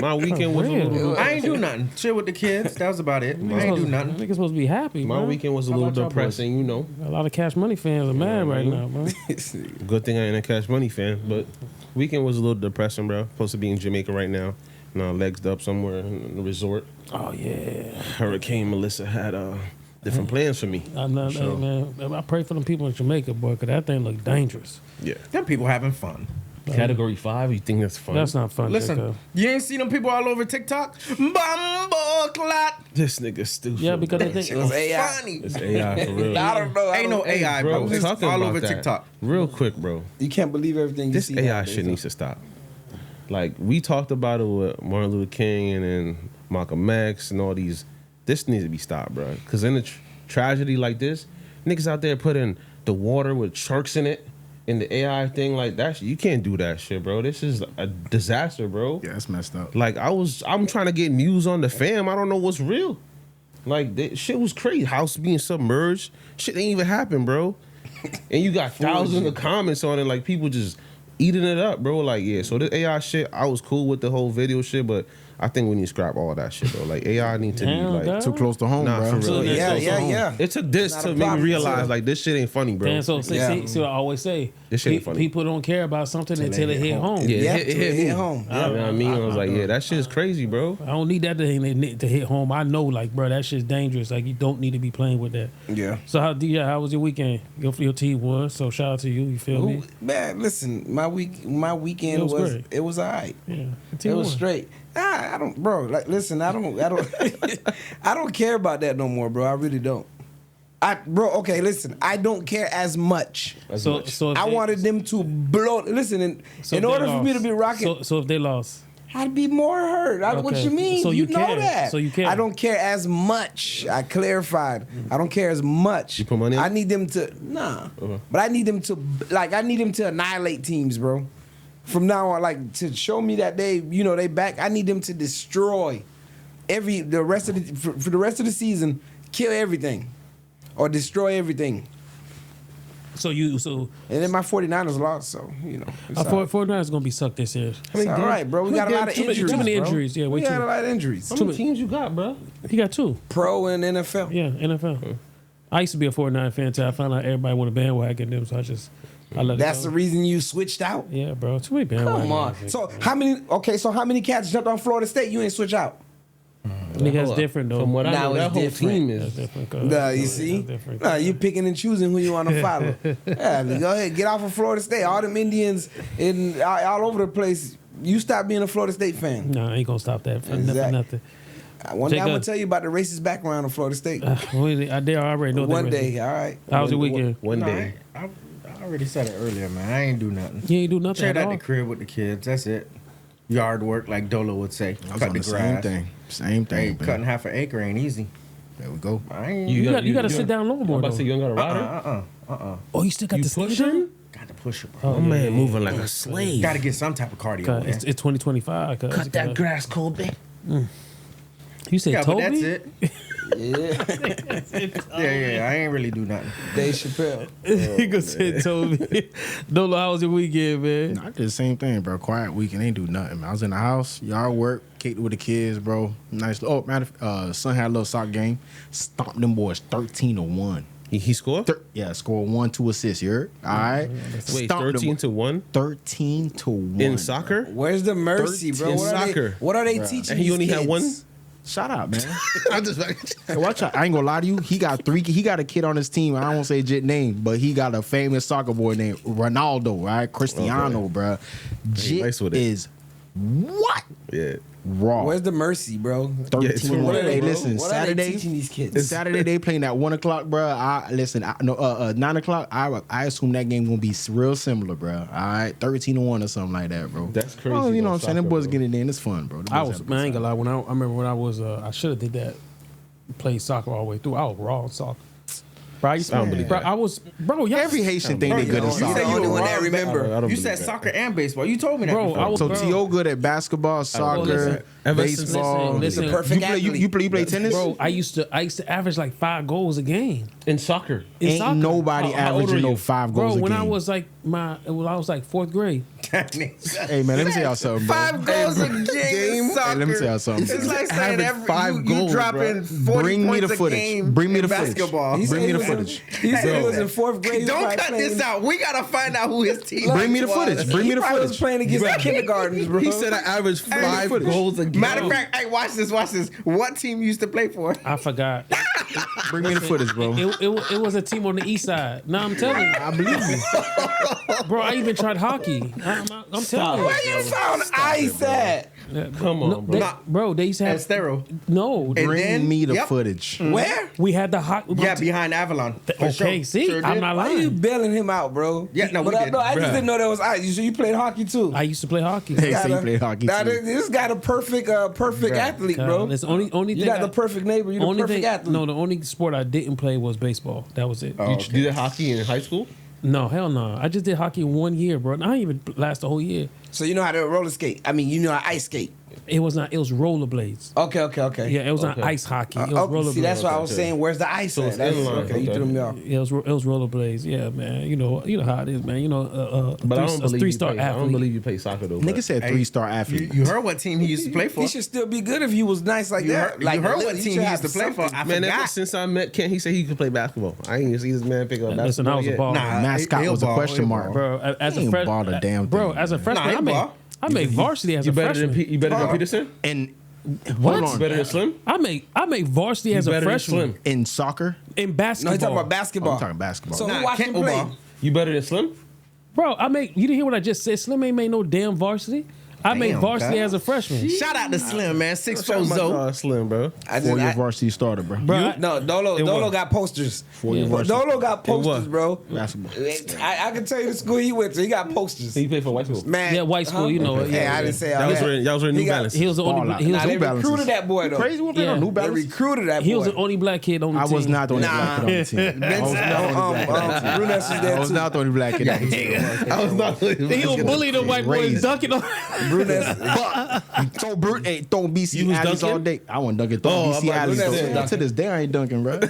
My weekend was a little. I ain't do nothing. Chill with the kids. That was about it. I ain't do nothing. Niggas supposed to be happy, My man. weekend was a How little about y'all depressing, you know. boys? A lot of Cash Money fans are mad right now, man. Good thing I ain't a Cash Money fan, but weekend was a little depressing, bro. Supposed to be in Jamaica right now. Legs up somewhere in the resort. Oh, yeah. Hurricane Melissa had different plans for me. I know, So, man. I pray for them people in Jamaica, boy, because that thing look dangerous. yeah. Them people having fun. Category 5, you think that's fun? That's not fun, Listen, Jacob. you ain't see them people all over TikTok? Bumbo clot. This nigga stupid. Yeah, because they think It was AI. Funny. It's AI for real. I don't know. Ain't no AI, bro. Bro, It's talking all about over that. TikTok. Real quick, bro. You can't believe everything you This see. AI nowadays, shit huh? needs to stop. Like, we talked about it with Martin Luther King and then Malcolm X and all these. This needs to be stopped, bro. Because in a tragedy like this, niggas out there putting the water with sharks in it in the AI thing like that. You can't do that shit, bro. This is a disaster, bro. Yeah, that's messed up. Like, I'm trying to get news on the fam. I don't know what's real. Like, shit was crazy. House being submerged. Shit ain't even happen, bro. And you got thousands of comments on it, like people just eating it up, bro. Like, yeah, so this AI shit, I was cool with the whole video shit, but I think we need to scrap all that shit, bro. Like, AI need to be Damn, like dog. Too close to home, Nah, bro. for real. Yeah. It took this Not to a make me problem, realize too. like this shit ain't funny, bro. Damn, so see what I always say. This shit ain't funny. People don't care about something until it hit home. Yeah, Yeah, it hit me. home. You know what I mean? I was like, yeah, that shit is crazy, bro. I don't need that to hit home. I know, like, bro, that shit's dangerous. Like, you don't need to be playing with that. Yeah. So, how was your weekend? Your team won, so shout out to you. You feel me? Man, listen, my weekend It was was great. it was alright. Yeah, the It team was won. straight. I don't, bro. Like, listen, I don't, I don't care about that no more, bro. I really don't. Okay, listen, I don't care as much. So if I they- wanted them to blow. Listen, in so if order they for me to lost. be rocking, So if they lost, I'd be more hurt. What Okay. you mean? So you know care. that. So you care. I don't care as much. I clarified. I don't care as much. You put money on I it? need them to but I need them to I need them to annihilate teams, bro. From now on, like to show me that they back. I need them to destroy for the rest of the season, kill everything or destroy everything. And then my 49ers lost, so you know. 49ers is gonna be sucked this year. It's all right, bro. We got a lot of injuries. Too many bro. injuries. Yeah, we got a lot of injuries. How many teams you got, bro? He got 2. Pro and NFL. Yeah, NFL. I used to be a 49 fan until I found out everybody wanted bandwagon them, so I let it That's go. the reason you switched out. Yeah, bro. Too many bandwagon. Come on. So how many cats jumped on Florida State? You ain't switch out. Nigga, that's different though. From what I know, that whole team That's is. different. Nah, you see? Nah, you picking and choosing who you want to follow. Yeah, go ahead, get off of Florida State. All them Indians all over the place. You stop being a Florida State fan. Nah, I ain't gonna stop that for Exactly. nothing. One day I'm gonna tell you about the racist background of Florida State. I already know that. One day, all right. How was your weekend? One day. I already said it earlier, man. I ain't do nothing. You ain't do nothing Straight at at all. the crib with the kids. That's it. Yard work, like Dolo would say. I was Cut on the the same grass. thing. Same Hey, thing. cutting half an acre ain't easy. There we go. I ain't. You got to sit down long I'm more about to though. say you don't got a rider. Oh, you still got You the pushing? pushing? Got to push it, bro. Oh man, moving like a slave. Got to get some type of cardio, man. It's 2025. Cut that grass, Kobe. You said Yeah, Toby? but that's it. Yeah, Yeah, I ain't really do nothing. Dave Chappelle. He gonna say Toby. Don't know how was your weekend, man. I did the same thing, bro. Quiet weekend, ain't do nothing, man. I was in the house, yard work, kicked it with the kids, bro. Nice. Oh, man, son had a little soccer game. Stomped them boys 13-1. He scored? Yeah, scored 1, 2 assists. You heard? All right. Wait, Stomped them 13-1 13-1 in soccer? Where's the mercy, bro? In What are soccer. what are they teaching? And he these only had kids? one? Shut up, man. I'm just like, Hey, watch out. I ain't gonna lie to you. He got 3. He got a kid on his team. I won't say Jit name, but he got a famous soccer boy named Ronaldo, right? Cristiano, bro. Jit nice with it. is what? yeah. Raw. Where's the mercy, bro? 13-1. What are they, Hey, bro? listen, What are they Saturday. teaching these kids? Saturday they playing at 1 o'clock, bro. 9 o'clock. I assume that game gonna be real similar, bro. All right, 13-1 or something like that, bro. That's crazy, Oh, you know though, what I'm saying? Them soccer, boys bro. getting in. It's fun, bro. I ain't gonna lie. I remember when I was, I should have did that. Played soccer all the way through. I was raw in soccer. Bro, I used to, I don't believe bro, that. I was, bro. Y'all, Every Haitian think they good in You soccer. the only one that remember. I don't You believe said that. soccer and baseball. You told me that Bro, before. I was- So bro. T.O. good at basketball, soccer, listen. Ever since- baseball. listen. He's a perfect you play, athlete. you play tennis? bro. I used to average like 5 goals a game In soccer. in Ain't soccer. nobody How old averaging are no you? 5 Bro, goals a when game. I was like I was like 4th grade. Hey man, let me tell y'all something, bro. 5 goals a game in soccer. Hey, let me tell y'all something. It's bro. like saying Average 5 you goals, dropping 40 Bring me points the a footage. game Bring me in the footage. basketball. He Bring said me the he was in- footage. He said he was in 4th grade. He was Don't probably cut this playing- out. We gotta find out who his team. Bring me the footage. Bring me the He probably was footage. playing against the kindergartens, bro. He said I averaged Bring me the 5 footage. goals a game. Matter of fact, hey, watch this. What team you used to play for? I forgot. Bring me the footage, bro. It was a team on the east side. No, I'm telling you, I believe you. bro. I even tried hockey. I'm telling you. Where you found ice at? Come on, bro. Bro, they used to have Estero. no. And Bring then- me the yep. footage. Where? We had the hockey. Yeah, behind Avalon. For Okay, sure. see, Sure I'm did. not Why you lying. bailing him out, bro? Yeah, no, we But did. no, I just Bruh. didn't know that was ice. So you played hockey too. I used to play hockey. Hey, so you Gotta- played hockey Now, too. this got a perfect athlete, bro. It's only You thing. got the perfect neighbor. You the only perfect thing. athlete. No, the only sport I didn't play was baseball. That was it. You did hockey in high school? No, hell no. I just did hockey 1 year, bro. And I didn't even last the whole year. So you know how to roller skate. I mean, you know how to ice skate. It was not. It was rollerblades. Okay. Yeah, it was not Okay. ice hockey. It was rollerblades. See, that's why I was saying, where's the ice So at? it's That's, inline, okay, you okay. threw me off. Yeah, it was rollerblades. Yeah, man. You know how it is, man. You know, But I don't a believe 3-star you play. I don't athlete. believe you play soccer though. Nigga said 3-star athlete. You heard what team he used to play for? He should still be good if he was nice like You that. heard, Like you heard Lil, what he team should he used have to play for? something. I Man, ever forgot. since I met Kent, he said he could play basketball. I ain't even see this man pick up basketball. Listen, I was a yet. baller. Nah, Mascot he'll was a ball, question he'll mark, ball. Bro, as He a ain't freshman, balled a damn bro, thing, as a man. freshman, Nah, he ball. I made varsity as You a better freshman. than Peterson? And What? hold You on. better than Slim? I made varsity as You a better than freshman Slim? in soccer, in No, basketball. he talking about oh, basketball. I'm talking basketball. So Nah, who watched Kent him will play? ball. You better than Slim? Bro, you didn't hear what I just said. Slim ain't made no damn varsity. I made Damn, varsity cuz. as a freshman. Shout out to Slim, man. 6'4" Shout out my Zo. dog Slim, bro. I just, 4-year I, varsity starter, bro. Bro, no, Dolo what? got posters. 4-year varsity. Dolo got posters, what? bro. Basketball. I can tell you the school he went to. He got posters. He played for white school. Man, Yeah, white school, you know it. Hey, Yeah, I didn't say Y'all all was that. wearing He New got- Balance. he was the only. Ball out. He was Nah, the they New Balances. recruited that boy though. Crazy one Yeah. New They Balance. recruited that boy. He was the only black kid on the I team. was not the only Nah. black kid on the team. I was not the only black kid on the team. Brunettes was I there was too. not the only black kid on the team. I was not. He was bullying the white boys, Crazy. dunking on. So Brute ain't throwing BC You was alleys all dunking? day. I want dunking throwing BC alleys. To this day, I ain't dunking, bro. No,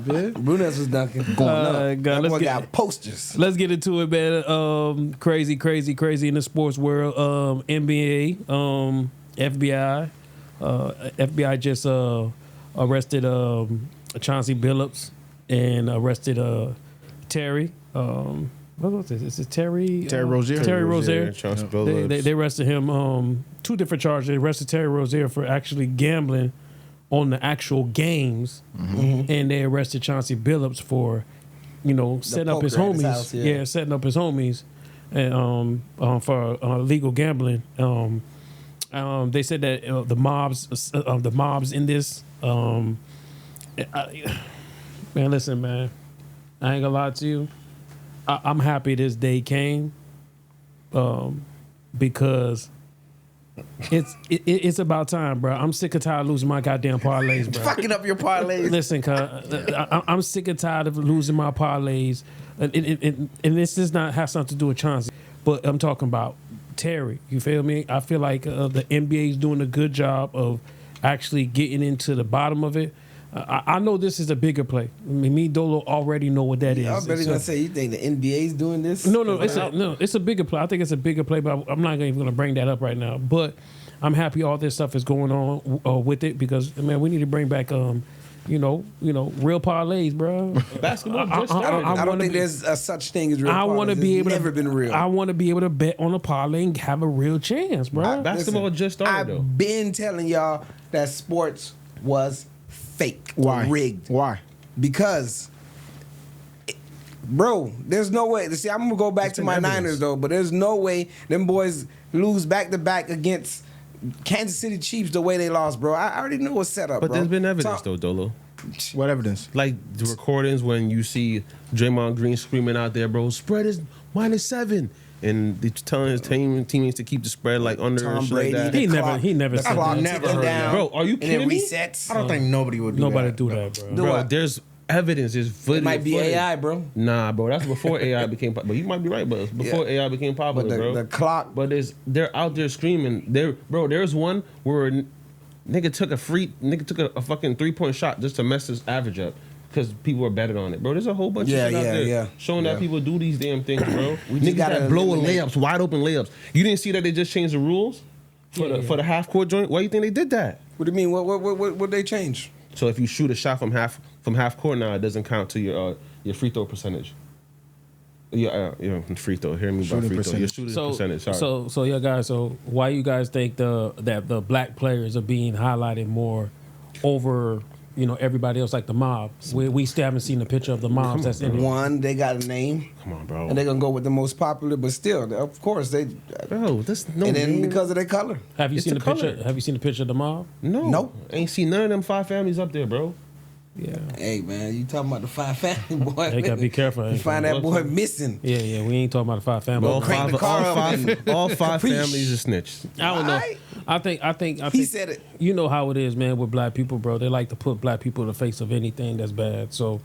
man. Brunez was dunking. Going up. God, That boy got posters. Let's get into it, man. Crazy in the sports world. NBA, FBI. FBI just arrested Chauncey Billups and arrested Terry. What was this? Is it Terry? Terry Rozier. Terry Rozier. Chauncey Billups. They arrested him. Two different charges. They arrested Terry Rozier for actually gambling on the actual games, and they arrested Chauncey Billups for, setting up his homies. House, yeah. Setting up his homies, and for legal gambling. They said that the mobs in this. Man, listen, man. I ain't gonna lie to you. I'm happy this day came, because it's about time, bro. I'm sick and tired of losing my goddamn parlays, bro. Fucking up your parlays. Listen, I'm sick and tired of losing my parlays, and this does not have something to do with Chauncey, but I'm talking about Terry. You feel me? I feel like the NBA is doing a good job of actually getting into the bottom of it. I know this is a bigger play. I mean, me, Dolo, already know what that is. I was really gonna say, you think the NBA's doing this? No, it's a bigger play. I think it's a bigger play, but I'm not even gonna bring that up right now. But I'm happy all this stuff is going on with it, because man, we need to bring back real parlays, bro. Basketball just started. I don't think there's a such thing as real. I want to be able never been real. I want to be able to bet on a parlay and have a real chance, bro. Basketball just started, though. I've been telling y'all that sports was fake. Why? Rigged. Why? Because, bro, there's no way. See, I'm gonna go back to my Niners though, but there's no way them boys lose back to back against Kansas City Chiefs the way they lost, bro. I already know what's set up, But bro. there's been evidence, though, Dolo. What evidence? Like the recordings when you see Draymond Green screaming out there, bro, spread is -7. And they're telling his teammates to keep the spread like under Tom and shit Brady, like that. He never the said clock that. Never ticking heard down, Bro, are you and it kidding me? resets. I don't think nobody would do Nobody that. do that, bro. Do Bro, what? there's evidence. There's footage. It might be footage. AI, bro. Nah, bro, that's before AI became popular. But you might be right, but it's before AI became popular, But bro. the clock. But they're out there screaming. There's one where nigga took a fucking 3-point shot just to mess his average up because people were betting on it, bro. There's a whole bunch of shit out there showing that people do these damn things, bro. Niggas that blow layups, wide open layups. You didn't see that they just changed the rules for the half court joint? Why do you think they did that? What do you mean? What they change? So if you shoot a shot from half court now, it doesn't count to your free throw percentage. Your free throw. Hear me about free throw. Your shooting percentage. Sorry. So yeah, guys. So why you guys think that the black players are being highlighted more over everybody else, like the mob? We still haven't seen the picture of the mobs. That's in it. One, they got a name. Come on, bro. And they're gonna go with the most popular, but still, of course, they. Bro, that's no. And then name. because of their color. Have you It's seen the the picture? color. Have you seen the picture of the mob? No. Nope. Ain't seen none of them 5 families up there, bro. Yeah. Hey man, you talking about the 5 family boy? They gotta be careful. You find that boy missing. Yeah. We ain't talking about the 5 families. All crank the car up all five Caprice. families are snitched. I don't know. Right. I think He said it. You know how it is, man, with black people, bro. They like to put black people in the face of anything that's bad. So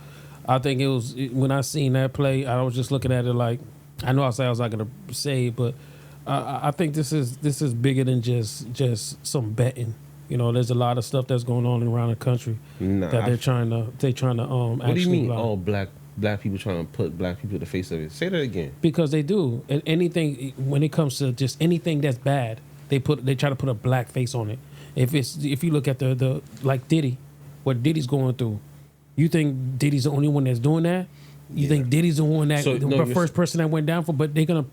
I think it was when I seen that play, I was just looking at it like, I know I said I was not gonna say it, but I think this is bigger than just some betting. There's a lot of stuff that's going on around the country Nah, that they're trying to What do you mean? allow. All black people trying to put black people in the face of it? Say that again. Because they do. And anything when it comes to just anything that's bad, they try to put a black face on it. If you look at the like Diddy, what Diddy's going through, you think Diddy's the only one that's doing that? You think Diddy's the one that the first person that went down for? But they're gonna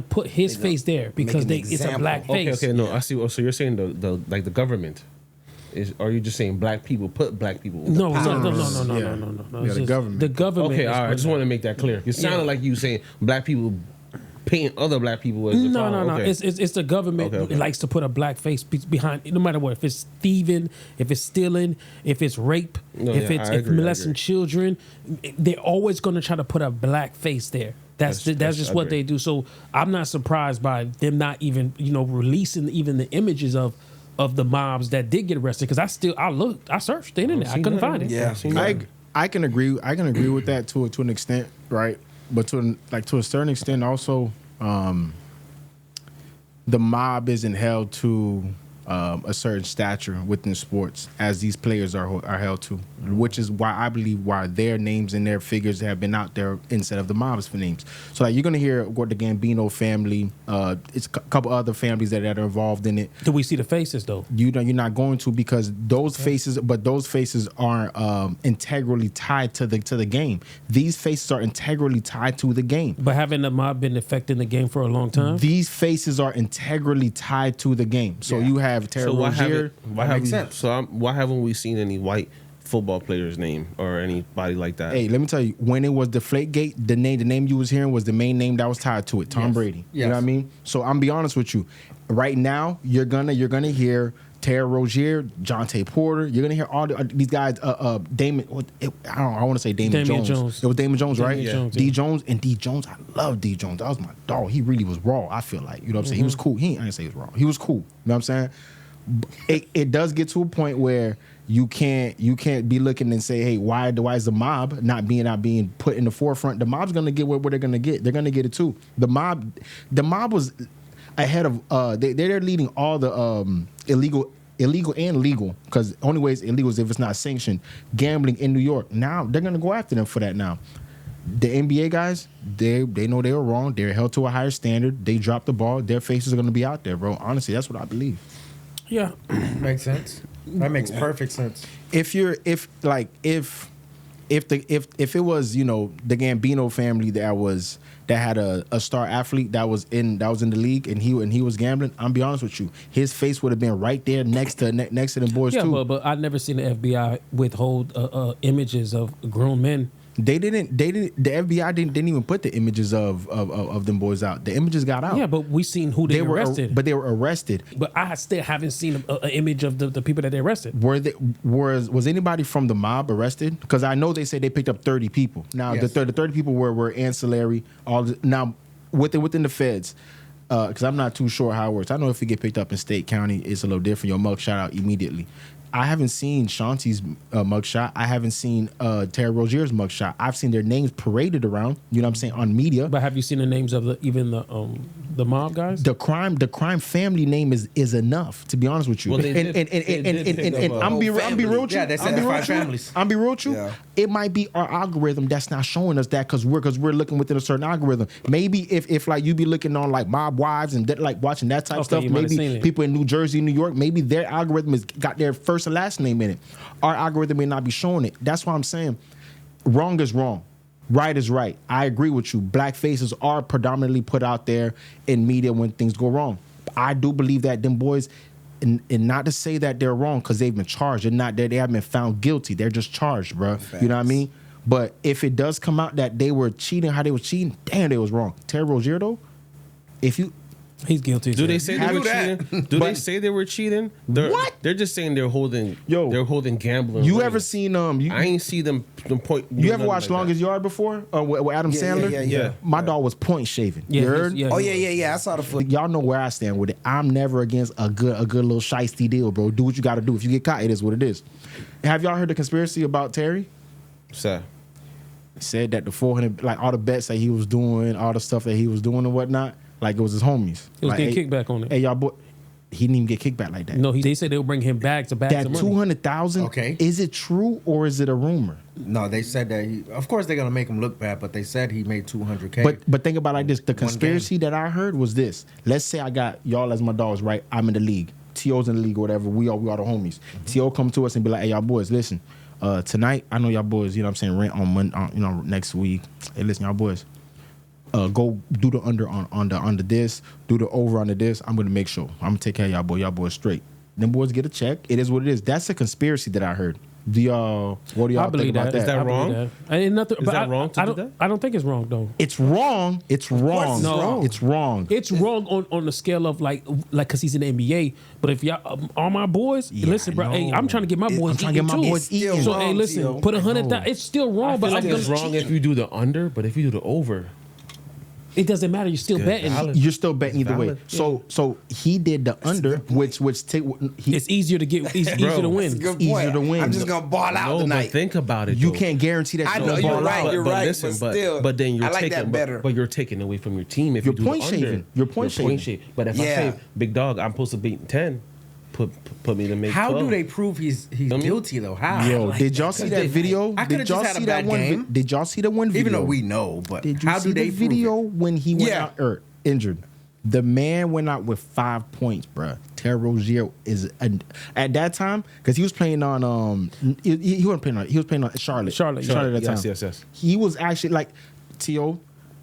put his face there because it's a black face. Okay, no, I see. So you're saying the government are you just saying black people put black people? No. Yeah, It's the just government. The government. Okay, all right. I just want to make that clear. It sounded like you saying black people painting other black people as the problem. No. Okay. It's the government Okay. likes to put a black face behind, no matter what. If it's thieving, if it's stealing, if it's rape, if molesting children, they're always going to try to put a black face there. That's just what they do. So I'm not surprised by them not even releasing even the images of the mobs that did get arrested, because I searched the internet, I couldn't find it. Yeah, I can agree with that to an extent, right? But to a certain extent, also, the mob isn't held to a certain stature within sports as these players are held to, which is why I believe why their names and their figures have been out there instead of the mob's for names. So like you're gonna hear what the Gambino family, it's a couple other families that are involved in it. Do we see the faces though? You're not going to, because those faces, but those faces aren't integrally tied to the game. These faces are integrally tied to the game. But haven't the mob been affecting the game for a long time? These faces are integrally tied to the game. So you have Terry Rozier. Why haven't we seen any white football player's name or anybody like that? Hey, let me tell you, when it was Deflategate, the name you was hearing was the main name that was tied to it, Tom Brady. You know what I mean? So I'm be honest with you. Right now, you're gonna hear Terry Rozier, Jonte Porter. You're gonna hear all these guys. Damon. I want to say Damon Jones. It was Damon Jones, right? Jones, D Jones. I love D Jones. That was my dog. He really was raw. I feel like, you know what I'm saying. He was cool. I didn't say he was raw. He was cool. You know what I'm saying. It does get to a point where you can't be looking and say, hey, why is the mob not being put in the forefront? The mob's gonna get what they're gonna get. They're gonna get it too. The mob was ahead of they're leading all the illegal and legal, because the only way it's illegal is if it's not sanctioned, gambling in New York. Now they're gonna go after them for that. Now the NBA guys, they know they were wrong. They're held to a higher standard. They dropped the ball. Their faces are gonna be out there, bro. Honestly, that's what I believe. Yeah, makes sense. That makes perfect sense. If it was, you know, the Gambino family that had a star athlete that was in the league and he was gambling, I'm be honest with you, his face would have been right there next to them boys too. Yeah, but I've never seen the FBI withhold images of grown men. They didn't. The FBI didn't even put the images of them boys out. The images got out. Yeah, but we seen who they arrested. But they were arrested. But I still haven't seen an image of the people that they arrested. Was anybody from the mob arrested? Because I know they said they picked up 30 people. Now the 30 people were ancillary. Now within the feds. Because I'm not too sure how it works. I know if you get picked up in state, county, it's a little different. Your mug shot out immediately. I haven't seen Chauncey's mugshot. I haven't seen Terry Rozier's mugshot. I've seen their names paraded around, you know what I'm saying, on media. But have you seen the names of the mob guys? The crime family name is enough, to be honest with you. Well, and I'm be real with you. Yeah, they said 5 families. I'm be real with you. Yeah. It might be our algorithm that's not showing us that because we're looking within a certain algorithm. Maybe if like you be looking on like Mob Wives and like watching that type of stuff, maybe people in New Jersey, New York, maybe their algorithm has got their first and last name in it. Our algorithm may not be showing it. That's why I'm saying wrong is wrong. Right is right. I agree with you. Black faces are predominantly put out there in media when things go wrong. I do believe that them boys, and not to say that they're wrong because they've been charged. They haven't been found guilty. They're just charged, bro. Facts. You know what I mean? But if it does come out that they were cheating, how they were cheating, damn, they was wrong. Terry Rozier, though, he's guilty. Do they say they were cheating? They say they were cheating? What? They're just saying they're holding gambling. You ever seen I ain't see them point. You ever watched Longest Yard before? With Adam Sandler? Yeah. My dog was point shaving. Yeah, you heard? Yeah. I saw the foot. Y'all know where I stand with it. I'm never against a good little shiesty deal, bro. Do what you got to do. If you get caught, it is what it is. Have y'all heard the conspiracy about Terry? Sir. Said that the 400, like all the bets that he was doing, all the stuff that he was doing and whatnot, like it was his homies. He was like, getting kickback on it. Hey, y'all, boy, he didn't even get kickback like that. No, they said they'll bring him back to that 200,000. Okay, is it true or is it a rumor? No, they said that. Of course, they're gonna make him look bad, but they said he made 200K. But think about it like this: the conspiracy that I heard was this. Let's say I got y'all as my dogs, right? I'm in the league. T.O.'s in the league or whatever. We are the homies. Mm-hmm. T.O. come to us and be like, "Hey, y'all boys, listen. Tonight, I know y'all boys. You know what I'm saying? Rent on Monday, next week. Hey, listen, y'all boys." Go do the under this, do the over under this. I'm gonna make sure. I'm gonna take care of y'all boys straight. Them boys get a check. It is what it is. That's a conspiracy that I heard. What do y'all think about that? Is that wrong? Is that wrong to do that? I don't think it's wrong though. It's wrong. It's wrong. No, it's wrong. It's wrong on the scale of like because he's in the NBA. But if y'all all my boys, listen, bro. Hey, I'm trying to get my boys eating too. So hey, listen, put 100,000. It's still wrong, but it's wrong if you do the under, but if you do the over. It doesn't matter. You're still betting. You're still betting either way. So he did the under, which it's easier to get easier to win. That's a good Easier point. to win. I'm just gonna ball out No, tonight. but think about it. you though. can't guarantee that I you're know gonna you're ball right. out. You're right. Listen, but still, but then you're I like taking that better. But you're taking away from your team if You're you do the point under. shaving. You're point shaving. But if I Yeah. say, big dog, I'm supposed to beat 10, put me to make How 12. do they prove he's guilty though? How? Yo, did y'all see that video? I could've Did y'all just had a see that bad one? game. Did y'all see the one video? Even though we know, but Did you how see do they the video when he went out injured? The man went out with 5 points, bruh. Terry Rozier is at that time because he was playing on he wasn't playing on, he was playing on Charlotte at that time. Yes. He was actually like T.O.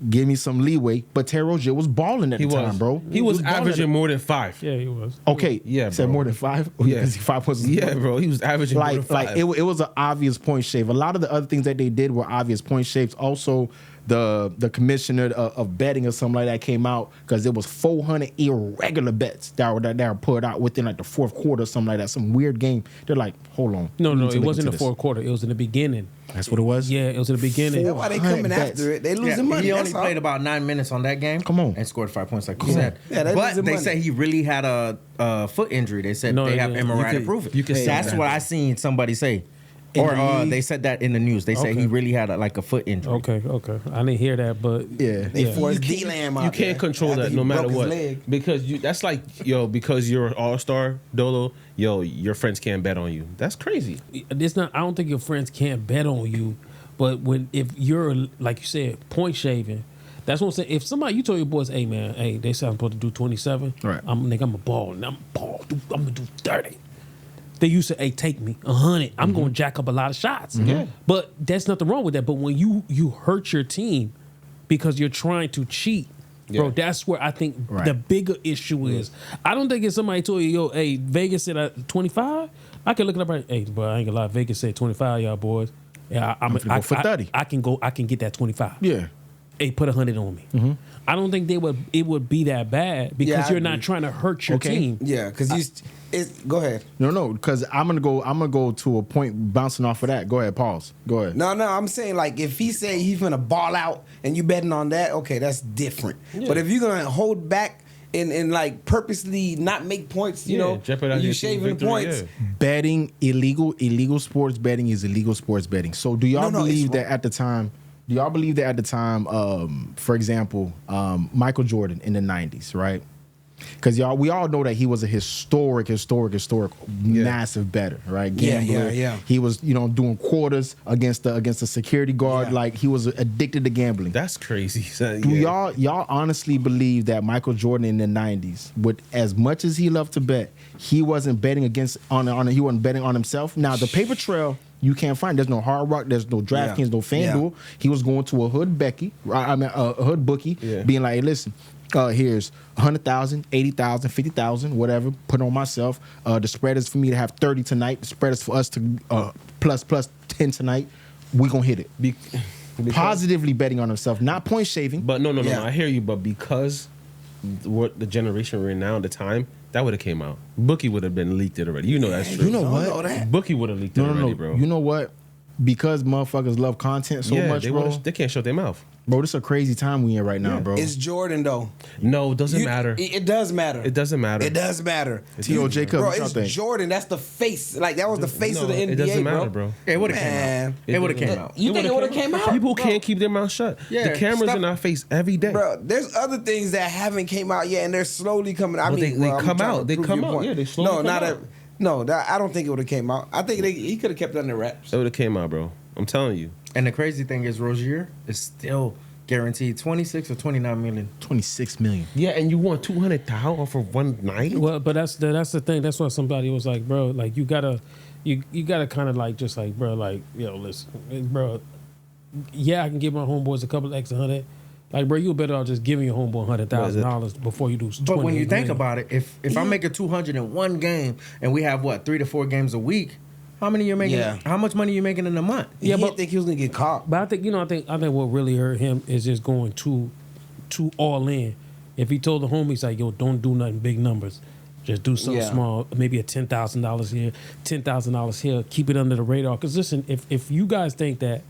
Give me some leeway, but Terry Rozier was balling at the time, bro. He was balling averaging more than 5. Yeah, he was. Okay, Yeah, said bro. more than 5. Yeah. Because 5 points. Yeah, bro. He was averaging more than 5. Like it was an obvious point shave. A lot of the other things that they did were obvious point shaves. Also, the commissioner of betting or something like that came out because there was 400 irregular bets that were put out within like the fourth quarter or something like that. Some weird game. They're like, hold on. No, we need to it look wasn't into the this. fourth quarter. It was in the beginning. That's what it was? Yeah, it was in the beginning. That's why they coming 400 after it. They losing money. He only That's all. played about 9 minutes on that game. Come on. And scored 5 points, like you said. Yeah, they but losing they money. said he really had a foot injury. They said No, they have yeah, MRI you to could- prove it. you could say That's that. what I seen somebody say. In Or the league? they said that in the news. They said he Okay. really had a foot injury. Okay. I didn't hear that, but Yeah. They forced D-Lam out You can't there control after that he no matter broke his what. leg. Because that's like, because you're an all-star, Dolo, your friends can't bet on you. That's crazy. it's not. I don't think your friends can't bet on you, but if you're like you said, point shaving. That's what I'm saying. If somebody, you told your boys, hey man, hey, they said I'm supposed to do 27. Right. I'm a ball. And I'm gonna do 30. They used to, hey, take me 100. I'm going to jack up a lot of shots. Yeah. But there's nothing wrong with that. But when you hurt your team because you're trying to cheat, bro, Yeah. that's where I think Right. the bigger issue is. I don't think if somebody told you, yo, hey, Vegas said 25, I can look it up right. Hey, bro, I ain't gonna lie, Vegas said 25, y'all boys. Yeah, I'm finna go for 30. I can get that 25. Yeah. Hey, put 100 on me. I don't think it would be that bad because Yeah, I you're not agree. trying to hurt your Okay. team. Yeah, because go ahead. No, because I'm gonna go to a point bouncing off of that. Go ahead, pause. Go ahead. No, I'm saying like if he say he's gonna ball out and you betting on that, okay, that's different. But if you're gonna hold back and like purposely not make points, you know, jeopardize you your shaving victory, points. yeah. Betting illegal sports betting is illegal sports betting. So do y'all No, believe it's that at the time? Do y'all believe that at the time? For example, Michael Jordan in the '90s, right? Because we all know that he was a historic, massive bettor, right? Gambler. Yeah. He was, doing quarters against the security guard. Yeah. Like he was addicted to gambling. That's crazy. Do y'all honestly believe that Michael Jordan in the '90s, with as much as he loved to bet, he wasn't betting he wasn't betting on himself? Now the paper trail you can't find. There's no Hard Rock. There's no DraftKings. No FanDuel. He was going to a hood hood bookie, being like, hey, listen. Here's 100,000, 80,000, 50,000, whatever. Put on myself. The spread is for me to have 30 tonight. The spread is for us to plus 10 tonight. We gonna hit it. Positively betting on himself, not point shaving. But no. Yeah. I hear you. But because what the generation we're in now, the time that would have came out, Bookie would have been leaked it already. You know that's true. You know I don't what? know that. Bookie would have leaked it already, bro. You know what? Because motherfuckers love content so much, bro. They can't shut their mouth. Bro, this is a crazy time we in right now, bro. It's Jordan though. No, it doesn't matter. It does matter. It doesn't matter. It does matter. T.O. Jacob, Bro, what y'all it's think? Jordan. That's the face. Like that was the face of the NBA, it doesn't matter, bro. It would have came Man. out. It would have came out. You think it would have came out? People can't keep their mouth shut. Yeah, the cameras stop. in our face every day. Bro, there's other things that haven't came out yet, and they're slowly coming out. Well, they I'm come trying to out. They prove come your out. point. Yeah, they slowly No, come not out. I don't think it would have came out. I think he could have kept it under wraps. It would have came out, bro. I'm telling you. And the crazy thing is, Rozier is still guaranteed 26 or 29 million. 26 million. Yeah, and you want 200,000 for one night? Well, but that's the thing. That's why somebody was like, bro, like you gotta kind of like just like, bro, like, yo, listen, bro. Yeah, I can give my homeboys a couple of extra $100. Like, bro, you better off just giving your homeboy $100,000 before you do. But when you think about it, if I'm making 200 in one game and we have 3 to 4 games a week, how many you're making? Yeah. How much money you making in a month? Yeah, Yeah, he but- didn't think he was gonna get caught. But I think what really hurt him is just going too all in. If he told the homies like, yo, don't do nothing big numbers, just do something Yeah. small, maybe a $10,000 here, $10,000 here, keep it under the radar. Because listen, if you guys think that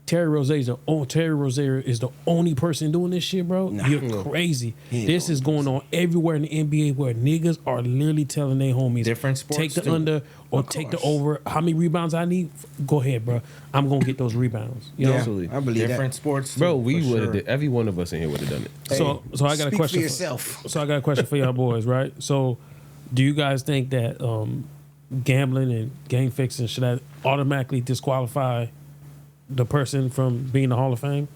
Terry Rozier is the only person doing this shit, bro. You're crazy. This is going on everywhere in the NBA where niggas are literally telling their homies, Different sports take the too. under or take the over. How many rebounds I need? Go ahead, bro. I'm gonna get those rebounds. You know? Absolutely. I believe Different sports, too, Bro, we for would have sure. did. Every one of us in here would have done it. So I got a Speak question for yourself. So I got a question for y'all boys, right? So, do you guys think that gambling and game fixing should that automatically disqualify the person from being in the Hall of Fame?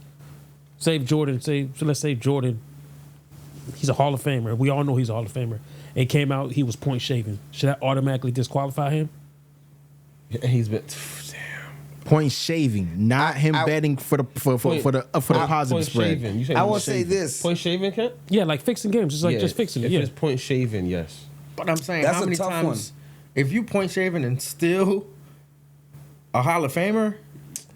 Let's say Jordan, he's a Hall of Famer. We all know he's a Hall of Famer. And came out, he was point shaving. Should that automatically disqualify him? He's been Point shaving, not him betting for the positive point spread. shaving. You saying I point will say shaving. this. Point shaving, Kent? Yeah, like fixing games. It's like just fixing it. If Yeah. it's point shaving, yes. But I'm saying, That's how a many tough times, if you point shaving and still a Hall of Famer,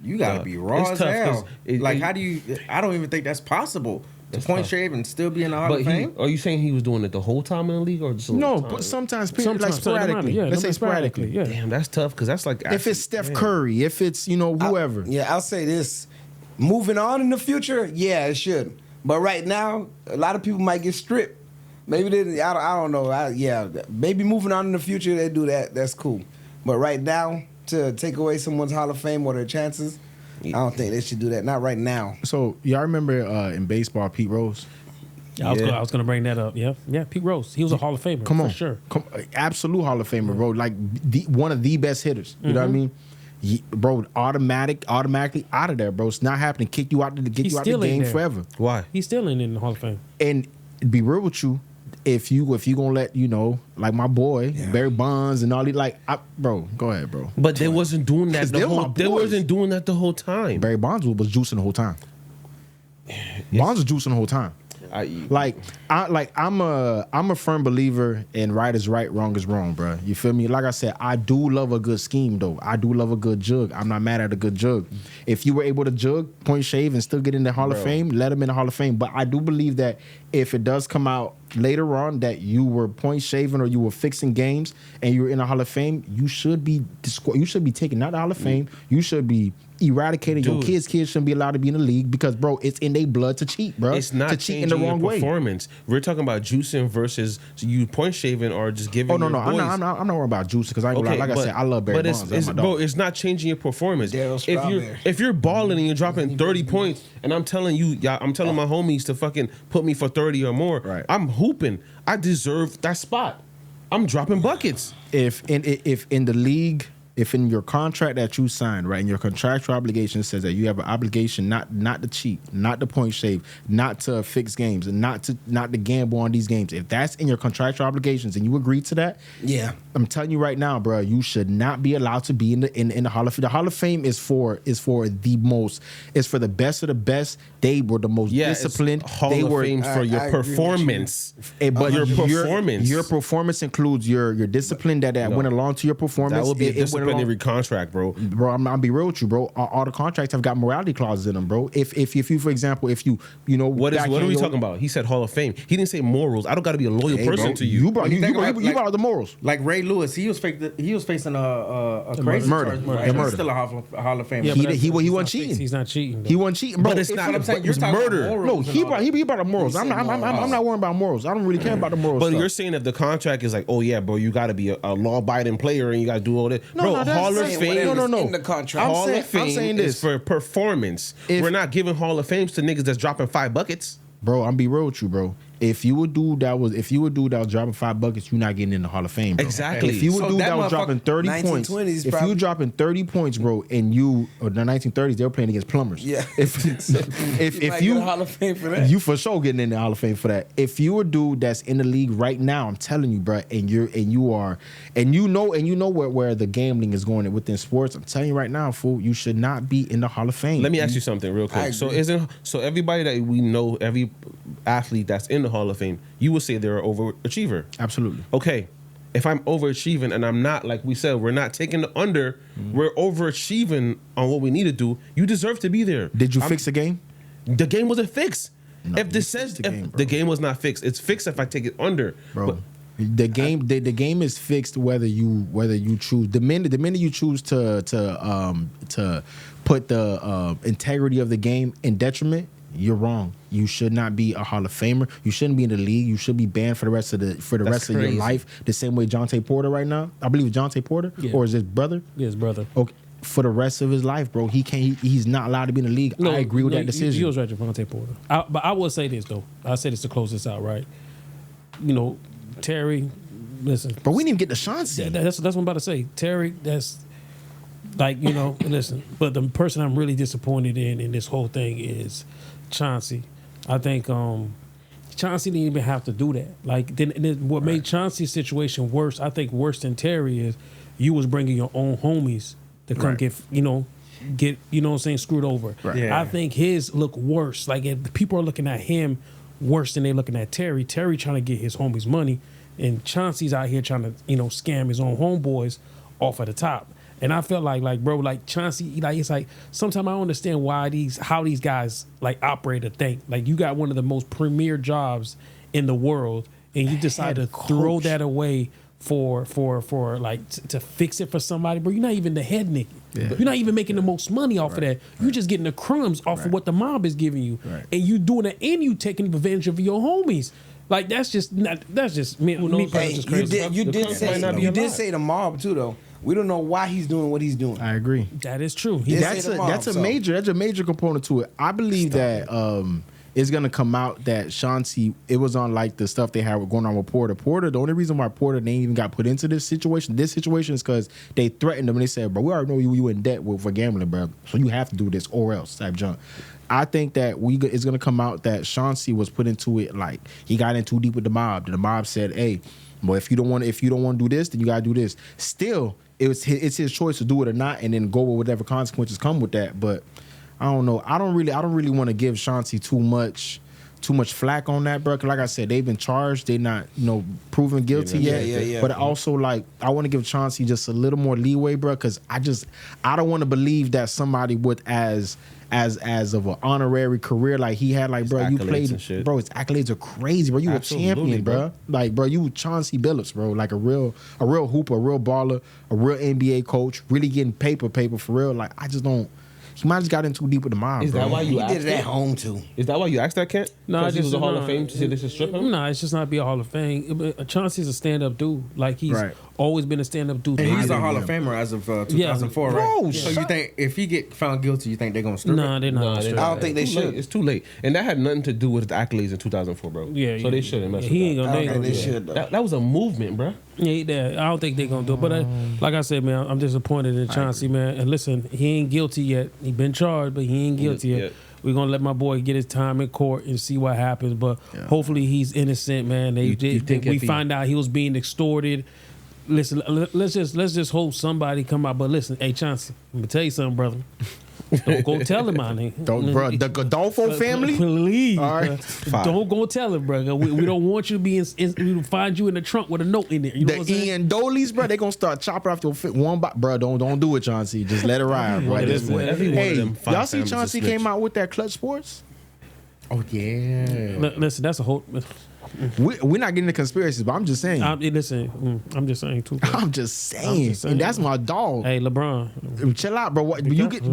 you got to Yeah. be raw It's as tough, hell. 'cause it- Like, it- how do you, I don't even think that's possible. To It's point tough. shave and still be in the Hall But of Fame? are you saying he was doing it the whole time in the league or just a little No, time? but sometimes, Sometimes, like so it don't matter. sporadically. Yeah, Let's say sporadically. Yeah. Damn, that's tough because that's like If it's Steph Curry, if it's whoever. I'll say this. Moving on in the future, yeah, it should. But right now, a lot of people might get stripped. Maybe they, I don't know. Maybe moving on in the future, they do that. That's cool. But right now, to take away someone's Hall of Fame or their chances, I don't think they should do that. Not right now. So y'all remember in baseball, Pete Rose? I was gonna bring that up. Yeah, Pete Rose. He was a Hall of Famer. Come on, for sure. Absolute Hall of Famer, bro. Like one of the best hitters. You know what I mean? Bro, automatically out of there, bro. It's not happening. Kick you out the still ain't game there. forever. Why? He's still in the Hall of Fame. And be real with you, if you gonna let like my boy Barry Bonds and all these bro, go ahead, bro. But they wasn't doing that 'Cause the they were whole. my They boys. wasn't doing that the whole time. Barry Bonds was juicing the whole time. Bonds was juicing the whole time. I'm a firm believer in right is right, wrong is wrong, bro. You feel me? Like I said, I do love a good scheme though. I do love a good jug. I'm not mad at a good jug. If you were able to jug, point shave, and still get in the Hall of Fame, let him in the Hall of Fame. But I do believe that if it does come out later on that you were point shaving or you were fixing games and you were in the Hall of Fame, you should be taken out of the Hall of Fame. You should be eradicated. Your kids shouldn't be allowed to be in the league because, bro, it's in their blood to cheat, bro. It's not to cheat in changing the wrong your way. performance. We're talking about juicing versus you point shaving or just giving. Oh no, your boys. I'm not worried about juice because I said, I love Barry Bonds. That's my dog. Bro, it's not changing your performance. Daryl Strawberry. If you're balling and you're dropping 30 points, and I'm telling you, I'm telling my homies to fucking put me for 30 or more. Right. I'm hooping. I deserve that spot. I'm dropping buckets. If in the league, if in your contract that you signed, right, in your contractual obligation says that you have an obligation not to cheat, not to point shave, not to fix games, and not to gamble on these games. If that's in your contractual obligations and you agree to that, I'm telling you right now, bro, you should not be allowed to be in the Hall of Fame. The Hall of Fame is for the best of the best. They were the most disciplined. Hall they of were Fame for your performance. But your performance. Your performance includes your discipline that went along to your performance. That would be a It went along- disciplinary contract, bro. Bro, I'm be real with you, bro. All the contracts have got morality clauses in them, bro. If you, for example, What are we talking about? He said Hall of Fame. He didn't say morals. I don't got to be a loyal person bro, to you. You brought the morals. Like Ray Lewis, he was facing a crazy murder. charge. Murder. He's Murder. still a Hall of Fame. Yeah, He but wasn't cheating. He's not cheating. Though. He wasn't cheating, bro. But it's not. what I'm saying. It You're was talking about murder. morals No, and he all brought the morals. He I'm said not worrying about morals. I don't really care about the morals. But stuff. you're saying if the contract is like, oh yeah, bro, you got to be a law-abiding player and you got to do all this. No, Bro, no, that's Hall of saying Fame. No. In the contract. Hall of Fame I'm saying is this. for performance. We're not giving Hall of Fames to niggas that's dropping 5 buckets. Bro, I'm be real with you, bro. If you would do that was dropping 5 buckets, you're not getting in the Hall of Fame, bro. Exactly. If you would So do that that was dropping 30 points, 1920s if probably- you dropping 30 points, bro, and or the 1930s, they were playing against plumbers. Yeah. If might you get a Hall of Fame for that. you for sure getting in the Hall of Fame for that. If you a dude that's in the league right now, I'm telling you, bro, and you know where the gambling is going within sports. I'm telling you right now, fool, you should not be in the Hall of Fame. Let me ask you something real I quick. agree. So everybody that we know, every athlete that's in the Hall of Fame, you would say they're an overachiever. Absolutely. Okay, if I'm overachieving and I'm not, like we said, we're not taking the under, we're overachieving on what we need to do, you deserve to be there. Did you fix the game? The game wasn't fixed. No, If this you says fixed the game, if bro. the game was not fixed, it's fixed if I take it under. Bro. But The game is fixed whether you choose the minute you choose to put the integrity of the game in detriment. You're wrong. You should not be a Hall of Famer. You shouldn't be in the league. You should be banned for the rest of your life. The same way Jonte Porter right now. I believe it's Jonte Porter, or is his brother? Yeah, his brother. Okay, for the rest of his life, bro. He's not allowed to be in the league. I agree with that decision. You was right, Jonte Porter. But I will say this though. I say this to close this out, right? You know, Terry. Listen, but we didn't even get the Chauncey. That's what I'm about to say. Terry. That's like, you know. Listen, but the person I'm really disappointed in this whole thing is Chauncey. I think Chauncey didn't even have to do that. Like, then what made Chauncey's situation worse, I think worse than Terry, is you was bringing your own homies to come get you know what I'm saying, screwed over. Right. Yeah. I think his look worse. Like, if people are looking at him worse than they looking at Terry. Terry trying to get his homies money, and Chauncey's out here trying to, you know, scam his own homeboys off at the top. And I felt like bro, like Chauncey, like it's like sometimes I don't understand how these guys like operate or think. Like, you got one of the most premier jobs in the world, and you decide to throw that away for like to fix it for somebody, bro. You're not even the head nigga. Yeah. You're not even making the most money off of that. You're just getting the crumbs off of what the mob is giving you, and you doing it, and you taking advantage of your homies. Like, that's just me. Hey, you did say the mob too, though. We don't know why he's doing what he's doing. I agree. That is true. That's a major component to it. I believe that it's gonna come out that Chauncey, it was on like the stuff they had going on with Porter. The only reason why Porter they even got put into this situation is because they threatened him and they said, bro, we already know you in debt for gambling, bro. So you have to do this or else type junk. I think that it's gonna come out that Chauncey was put into it, like he got in too deep with the mob. The mob said, hey, well, if you don't want to do this, then you gotta do this. Still, it's his choice to do it or not, and then go with whatever consequences come with that. But I don't know. I don't really want to give Chauncey too much flack on that, bro. Cause like I said, they've been charged. They're not, proven guilty yet. Yeah. But also, like, I want to give Chauncey just a little more leeway, bro. Cause I don't want to believe that somebody with as of an honorary career like he had, like, bro, you played, bro. His accolades are crazy, bro. You a champion, bro. Like, bro, you Chauncey Billups, bro. Like a real hooper, a real baller, a real NBA coach, really getting paper for real. Like, I just don't. He might have just got in too deep with the mob. Is that why you did it at home too? Is that why you asked that, Kent? No, he was a Hall of Fame to say this is strip him? No, it's just not be a Hall of Fame. Chauncey's a stand-up dude. Like, he's always been a stand-up dude. And he's a Hall of Famer as of 2004, right? Bro, so you think if he get found guilty, you think they're gonna strip him? No, they're not. I don't think they should. It's too late. And that had nothing to do with his accolades in 2004, bro. Yeah. So they shouldn't mess with that. He ain't gonna. They should. That was a movement, bro. Yeah, I don't think they're gonna do it. But like I said, man, I'm disappointed in Chauncey, man. And listen, he ain't guilty yet. He been charged, but he ain't guilty yet. We're gonna let my boy get his time in court and see what happens. But hopefully he's innocent, man. We find out he was being extorted. Listen, let's just hope somebody come out. But listen, hey Chauncey, I'm gonna tell you something, brother. Don't go tell him, my nigga. Don't, bro. The Godolfo family? Please. All right. Don't go tell him, bro. We don't want you to be we find you in the trunk with a note in there. You know the Ian Doleys, bro, they gonna start chopping off your fit one by, bro. Don't do it, Chauncey. Just let it ride, bro. Hey, y'all see Chauncey came out with that Clutch Sports? Oh yeah. Listen, that's a whole. We're not getting the conspiracies, but I'm just saying. I'm just saying too. I'm just saying, and that's my dog. Hey, LeBron, chill out, bro.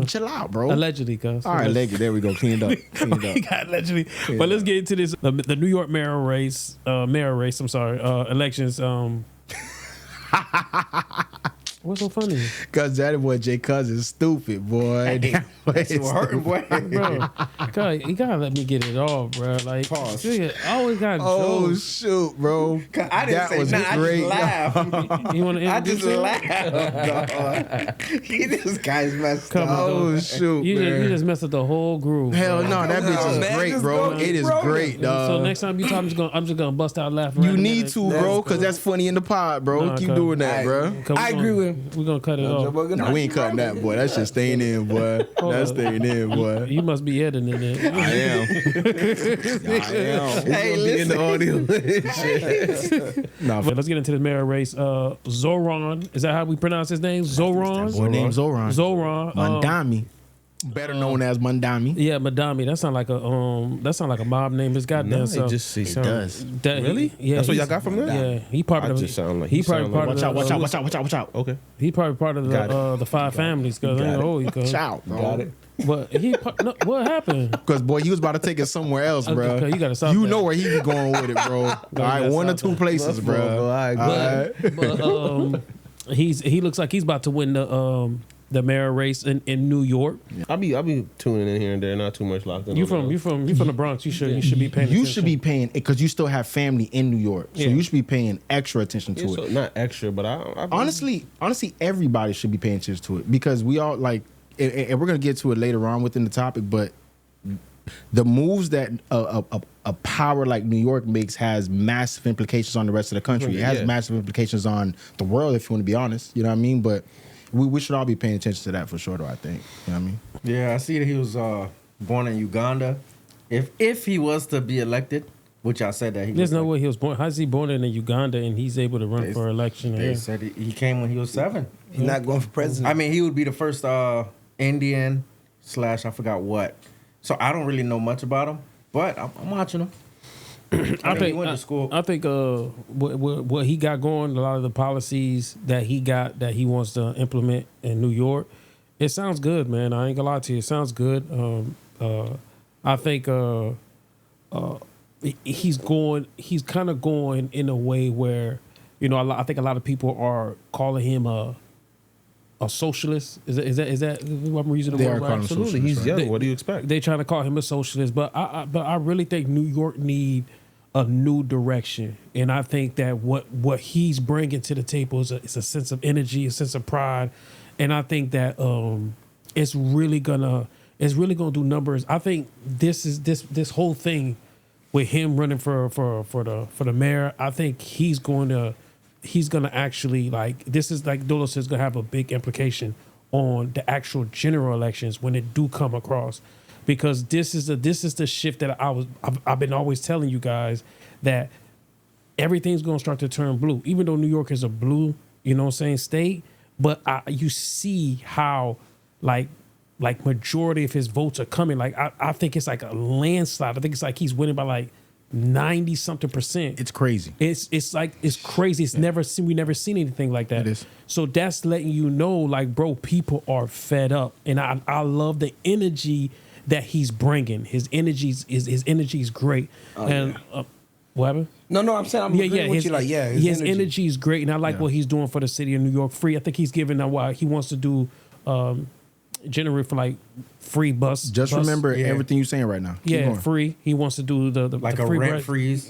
Chill out, bro. Allegedly, cuz. All right, allegedly. There we go. Cleaned up. We got allegedly. But let's get into this. The New York mayor race. I'm sorry. Elections. What's so funny? Cause that boy Jay Cousins stupid, boy. That's hurting, boy. Bro, God, you gotta let me get it off, bro. Like, pause. I always got jokes. Shoot, bro. I didn't say nothing. Great. I just laughed. You want to? I just laughed. This guy's messed up. Oh shoot, you just messed up the whole groove. Hell no, that bitch is great, bro. It is great, dog. So next time you talk, I'm just gonna bust out laughing. You need to, bro, because that's funny in the pod, bro. Keep doing that, bro. I agree with him. We're gonna cut it off. No, we ain't cutting that, boy. That's just staying in, boy. That's staying in, boy. You must be editing it. I am. Hey, listen. The audio. Nah, let's get into the mayor race. ZOHRAN, is that how we pronounce his name? ZOHRAN. Boy named ZOHRAN. ZOHRAN Mamdani. better known as Mandami. Yeah, Mandami. That sound like a mob name. His goddamn self. It does. Really? Yeah, That's what y'all got from there? Yeah, he part of the. just sound like he probably part of the. Watch out. Okay. He probably part of the five families. Cause I ain't know you Watch out, bro. Got it. But no, what happened? Because boy, he was about to take it somewhere else, bro. Okay, you gotta stop You that. know where he be going with it, bro. All right, one or two places, bro. But he looks like he's about to win the mayor race in New York. I'll be tuning in here and there, not too much locked in. You from the Bronx? You should be paying. You should be paying because you still have family in New York, so Yeah. you should be paying extra attention to it. So, not extra, but I Honestly, everybody should be paying attention to it because we all like, and we're gonna get to it later on within the topic, but the moves that a power like New York makes has massive implications on the rest of the country. It has massive implications on the world, if you want to be honest. You know what I mean? But we should all be paying attention to that for sure, though, I think. You know what I mean? Yeah, I see that he was born in Uganda. If he was to be elected, which I said that he There's was no way he was born. How's he born in Uganda and he's able to run for election? They here? said he came when he was 7. He's not going for president. I mean, he would be the first Indian / I forgot what. So I don't really know much about him, but I'm watching him. I think he went to school. I think what he got going, a lot of the policies that he wants to implement in New York, it sounds good, man. I ain't gonna lie to you, it sounds good. I think he's kind of going in a way where, you know, I think a lot of people are calling him a socialist. Is that what I'm using the They word are right? calling him absolutely. socialist, He's right? young. What do you expect? They trying to call him a socialist, but I really think New York need a new direction, and I think that what he's bringing to the table is a sense of energy, a sense of pride, and I think that it's really gonna do numbers. I think this whole thing with him running for the mayor, I think he's gonna actually, like, this is like Dolo says, gonna have a big implication on the actual general elections when it do come across, because this is the shift that I've been always telling you guys, that everything's gonna start to turn blue, even though New York is a blue, you know what I'm saying, state, but you see how like majority of his votes are coming. Like I think it's like a landslide. I think it's like he's winning by like 90-something%. It's crazy. It's crazy. We never seen anything like that. It is. So that's letting you know, like, bro, people are fed up, and I love the energy that he's bringing. His energy is great. What happened? No, I'm saying I'm agreeing with you. Like, his energy is great, and I like what he's doing for the city of New York. Free. I think he's giving why he wants to do generate for like free bus. Just remember everything you're saying right now. Keep going. Free. He wants to do the like the a free rent freeze.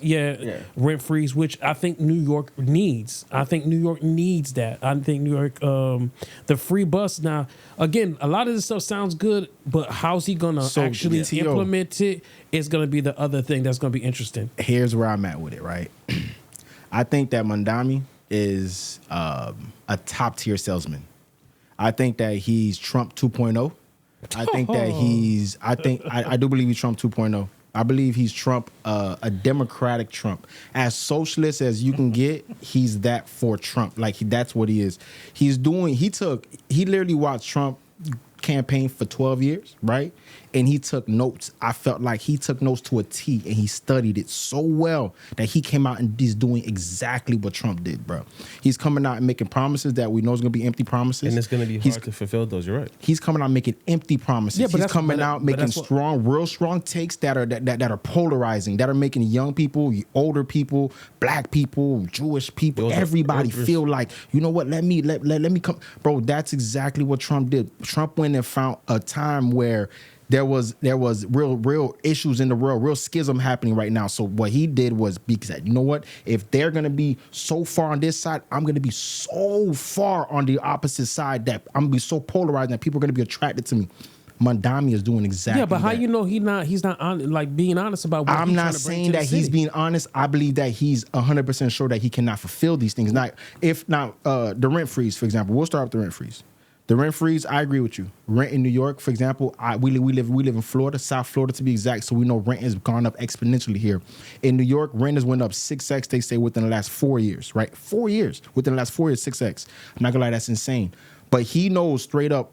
Rent freeze, which I think New York needs. I think New York needs that. I think New York, the free bus. Now, again, a lot of this stuff sounds good, but how's he gonna actually implement it? Is gonna be the other thing that's gonna be interesting. Here's where I'm at with it, right? I think that Mandami is a top tier salesman. I think that he's Trump 2.0. I think that I do believe he's Trump 2.0. I believe he's Trump, a democratic Trump. As socialist as you can get, he's that for Trump. Like, that's what he is. He literally watched Trump campaign for 12 years, right? And he took notes. I felt like he took notes to a T, and he studied it so well that he came out and he's doing exactly what Trump did, bro. He's coming out and making promises that we know is going to be empty promises. And it's going to be hard to fulfill those. You're right. He's coming out making empty promises. Yeah, but he's coming out making real strong takes that are polarizing, that are making young people, older people, black people, Jewish people, everybody feel like, you know what? Let me come, bro. That's exactly what Trump did. Trump went and found a time where there was real issues in the world, real schism happening right now. So what he did was, because, you know what? If they're gonna be so far on this side, I'm gonna be so far on the opposite side that I'm gonna be so polarized that people are gonna be attracted to me. Mandami is doing exactly that. Yeah, but how you know he's not like being honest about what I'm not saying that he's being honest. I believe that he's 100% sure that he cannot fulfill these things. The rent freeze, for example. We'll start with the rent freeze. The rent freeze, I agree with you. Rent in New York, for example, we live in Florida, South Florida to be exact, so we know rent has gone up exponentially here. In New York, rent has went up 6x, they say, within the last 4 years, right? 4 years. Within the last 4 years, 6x. I'm not gonna lie, that's insane. But he knows straight up,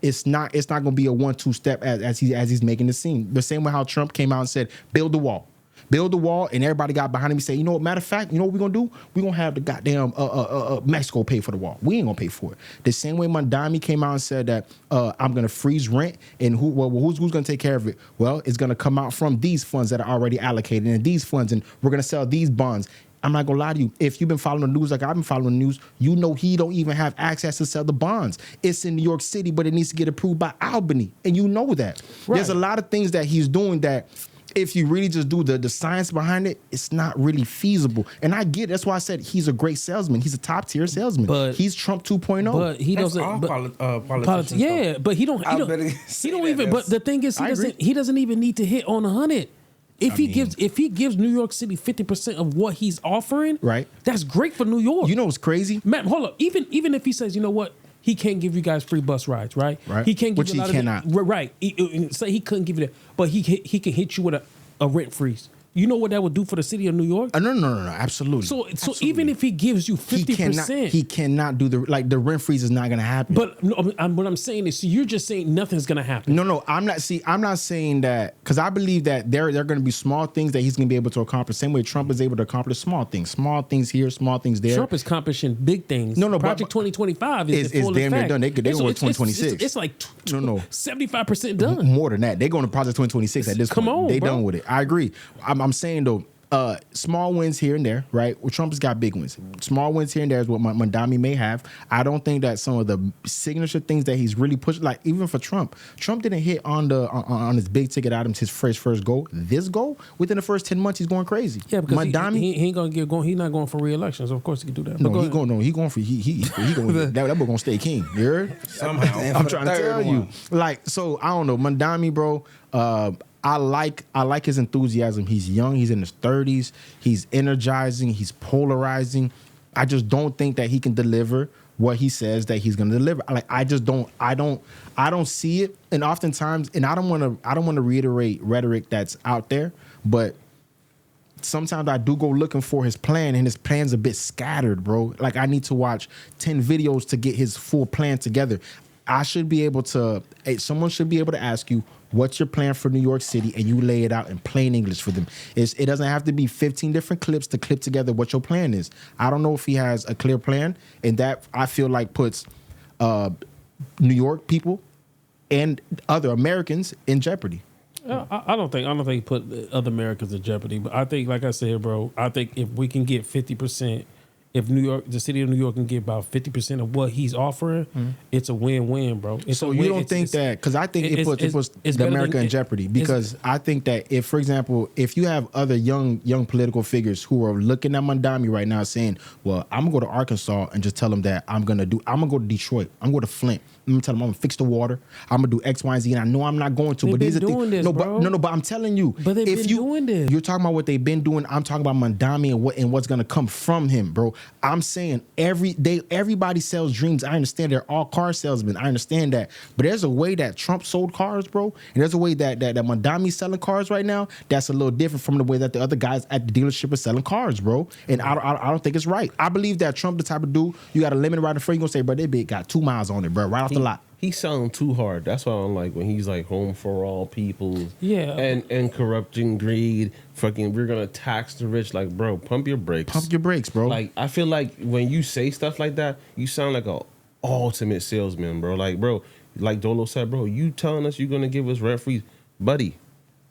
it's not gonna be a 1-2 step as he's making the scene. The same way how Trump came out and said, build the wall, and everybody got behind him and said, you know what, matter of fact, you know what we're gonna do? We're gonna have the goddamn Mexico pay for the wall. We ain't gonna pay for it. The same way Mamdani came out and said that I'm gonna freeze rent, and who's gonna take care of it? Well, it's gonna come out from these funds that are already allocated, and these funds, and we're gonna sell these bonds. I'm not gonna lie to you. If you've been following the news like I've been following the news, you know he don't even have access to sell the bonds. It's in New York City, but it needs to get approved by Albany, and you know that. Right. There's a lot of things that he's doing that, if you really just do the science behind it, it's not really feasible. And I get it. That's why I said he's a great salesman. He's a top tier salesman. But he's Trump 2.0. But he doesn't. Politicians. Yeah, but he don't even. But the thing is, he doesn't even need to hit on 100. If he gives New York City 50% of what he's offering, right, that's great for New York. You know what's crazy? Man, hold up. Even if he says, you know what, he can't give you guys free bus rides, right? Right. He can't give you a lot of it. Right. Say he couldn't give you that, but he can hit you with a rent freeze. You know what that would do for the city of New York? No, absolutely. So even if he gives you 50%, he cannot do the rent freeze is not going to happen. But what I'm saying is, so you're just saying nothing's going to happen. No, I'm not. See, I'm not saying that, because I believe that there are going to be small things that he's going to be able to accomplish. Same way Trump is able to accomplish small things here, small things there. Trump is accomplishing big things. No, Project 2025 is damn near done. They go to 2026. It's like 75% done. More than that. They're going to Project 2026 at this point. Come on, they done with it. I agree. I'm saying though, small wins here and there, right? Well, Trump has got big wins. Small wins here and there is what Mamdani may have. I don't think that some of the signature things that he's really pushed, like even for Trump didn't hit on his big ticket items, his first goal. This goal, within the first 10 months, he's going crazy. Yeah, because Mamdani, he ain't gonna get going. He's not going for re-election, so of course he can do that. No, he going for that boy gonna stay king. You heard? Somehow. I'm trying to tell you. Like, so I don't know, Mamdani, bro. I like his enthusiasm. He's young. He's in his 30s. He's energizing. He's polarizing. I just don't think that he can deliver what he says that he's going to deliver. I just don't. I don't see it. And oftentimes, and I don't want to reiterate rhetoric that's out there, but sometimes I do go looking for his plan, and his plan's a bit scattered, bro. Like, I need to watch 10 videos to get his full plan together. Someone should be able to ask you, what's your plan for New York City? And you lay it out in plain English for them. It doesn't have to be 15 different clips to clip together what your plan is. I don't know if he has a clear plan, and that I feel like puts New York people and other Americans in jeopardy. I don't think he put other Americans in jeopardy, but I think, like I said, bro, I think if we can get 50%. If the city of New York can get about 50% of what he's offering, it's a win-win, bro. So you don't think that? Because I think it puts the America in jeopardy. Because I think that if, for example, if you have other young political figures who are looking at Mamdani right now saying, "Well, I'm gonna go to Arkansas and just tell them that I'm gonna go to Detroit. I'm gonna go to Flint. I'm gonna tell them I'm gonna fix the water. I'm gonna do X, Y, and Z. And I know I'm not going to. But these are things. But I'm telling you, but they've been doing this. You're talking about what they've been doing. I'm talking about Mamdani and what's gonna come from him, bro. I'm saying everybody sells dreams. I understand they're all car salesmen. I understand that. But there's a way that Trump sold cars, bro. And there's a way that Mamdani's selling cars right now that's a little different from the way that the other guys at the dealership are selling cars, bro. And I don't think it's right. I believe that Trump, the type of dude, you got a limit right in front, you gonna say, bro, that bitch got 2 miles on it, bro, right off the lot. He's selling too hard. That's why I'm like, when he's like home for all people, and corrupting greed, fucking, we're gonna tax the rich. Like, bro, pump your brakes. Pump your brakes, bro. Like, I feel like when you say stuff like that, you sound like a ultimate salesman, bro. Like, bro, like Dolo said, bro, you telling us you're gonna give us rent free, buddy.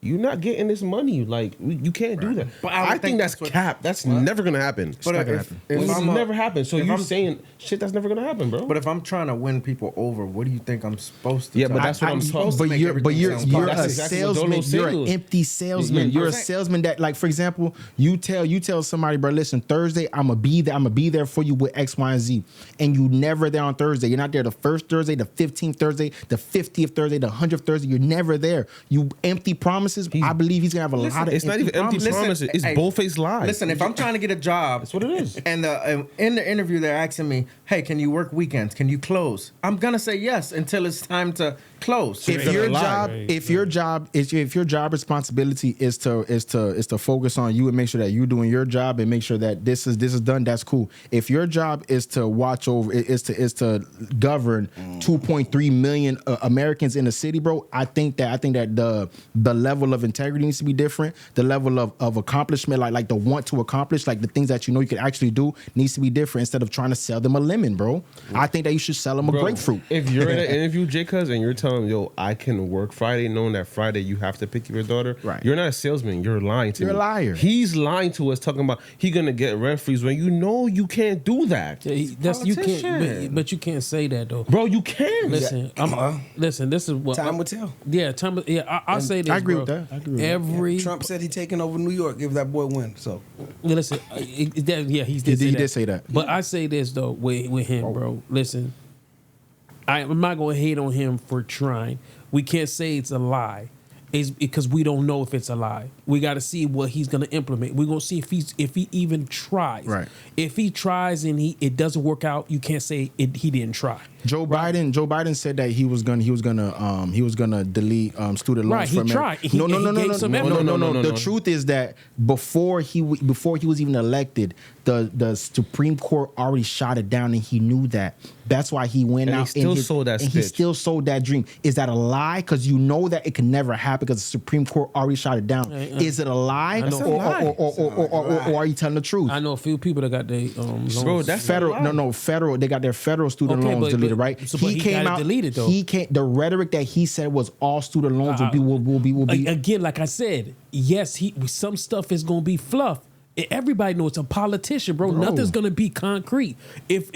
You're not getting this money. Like, you can't do that. But I think that's cap. That's never gonna happen. It's not gonna happen. It's never happened. So you're saying shit that's never gonna happen, bro. But if I'm trying to win people over, what do you think I'm supposed to? Yeah, but that's what I'm supposed to. But you're a salesman. You're an empty salesman. You're a salesman that, like, for example, you tell somebody, bro, listen, Thursday I'm gonna be there. I'm gonna be there for you with X, Y, and Z, and you never there on Thursday. You're not there the first Thursday, the 15th Thursday, the 50th Thursday, the 100th Thursday. You're never there. You empty promises. I believe he's gonna have a lot of. It's not even empty promises. It's bullface lies. Listen, if I'm trying to get a job, that's what it is. And in the interview, they're asking me, "Hey, can you work weekends? Can you close?" I'm gonna say yes until it's time to close. If your job responsibility is to focus on you and make sure that you're doing your job and make sure that this is done, that's cool. If your job is to watch over, is to govern 2.3 million Americans in the city, bro, I think that the level of integrity needs to be different. The level of accomplishment, like the want to accomplish, like the things that you know you can actually do, needs to be different instead of trying to sell them a lemon, bro. I think that you should sell them a grapefruit. If you're in an interview, J-Cuz, and you're telling him, yo, I can work Friday, knowing that Friday you have to pick your daughter. Right. You're not a salesman. You're lying to me. You're a liar. He's lying to us, talking about he gonna get rent freeze when you know you can't do that. You can't, but you can't say that though, bro. You can. Listen, listen. This is what time will tell. Yeah, time. Yeah, I'll say this. I agree bro. with that. I agree with that. Trump said he taking over New York if that boy win. So listen, he did say that. But I say this though with him, bro. Listen. I'm not going to hate on him for trying. We can't say it's a lie. It's because we don't know if it's a lie. We got to see what he's going to implement. We're going to see if he even tries. Right. If he tries and it doesn't work out, you can't say he didn't try. Joe Biden said that he was gonna delete student loans. Right, he tried. No. The truth is that before he was even elected, the Supreme Court already shot it down, and he knew that. That's why he went out and he still sold that dream. Is that a lie? Because you know that it can never happen because the Supreme Court already shot it down. Is it a lie, or are you telling the truth? I know a few people that got their loans. Bro, that's federal. They got their federal student loans deleted. Right, so he came out. Deleted, though. The rhetoric that he said was all student loans will be again. Like I said, yes, some stuff is gonna be fluff. Everybody knows it's a politician, bro. Nothing's gonna be concrete. If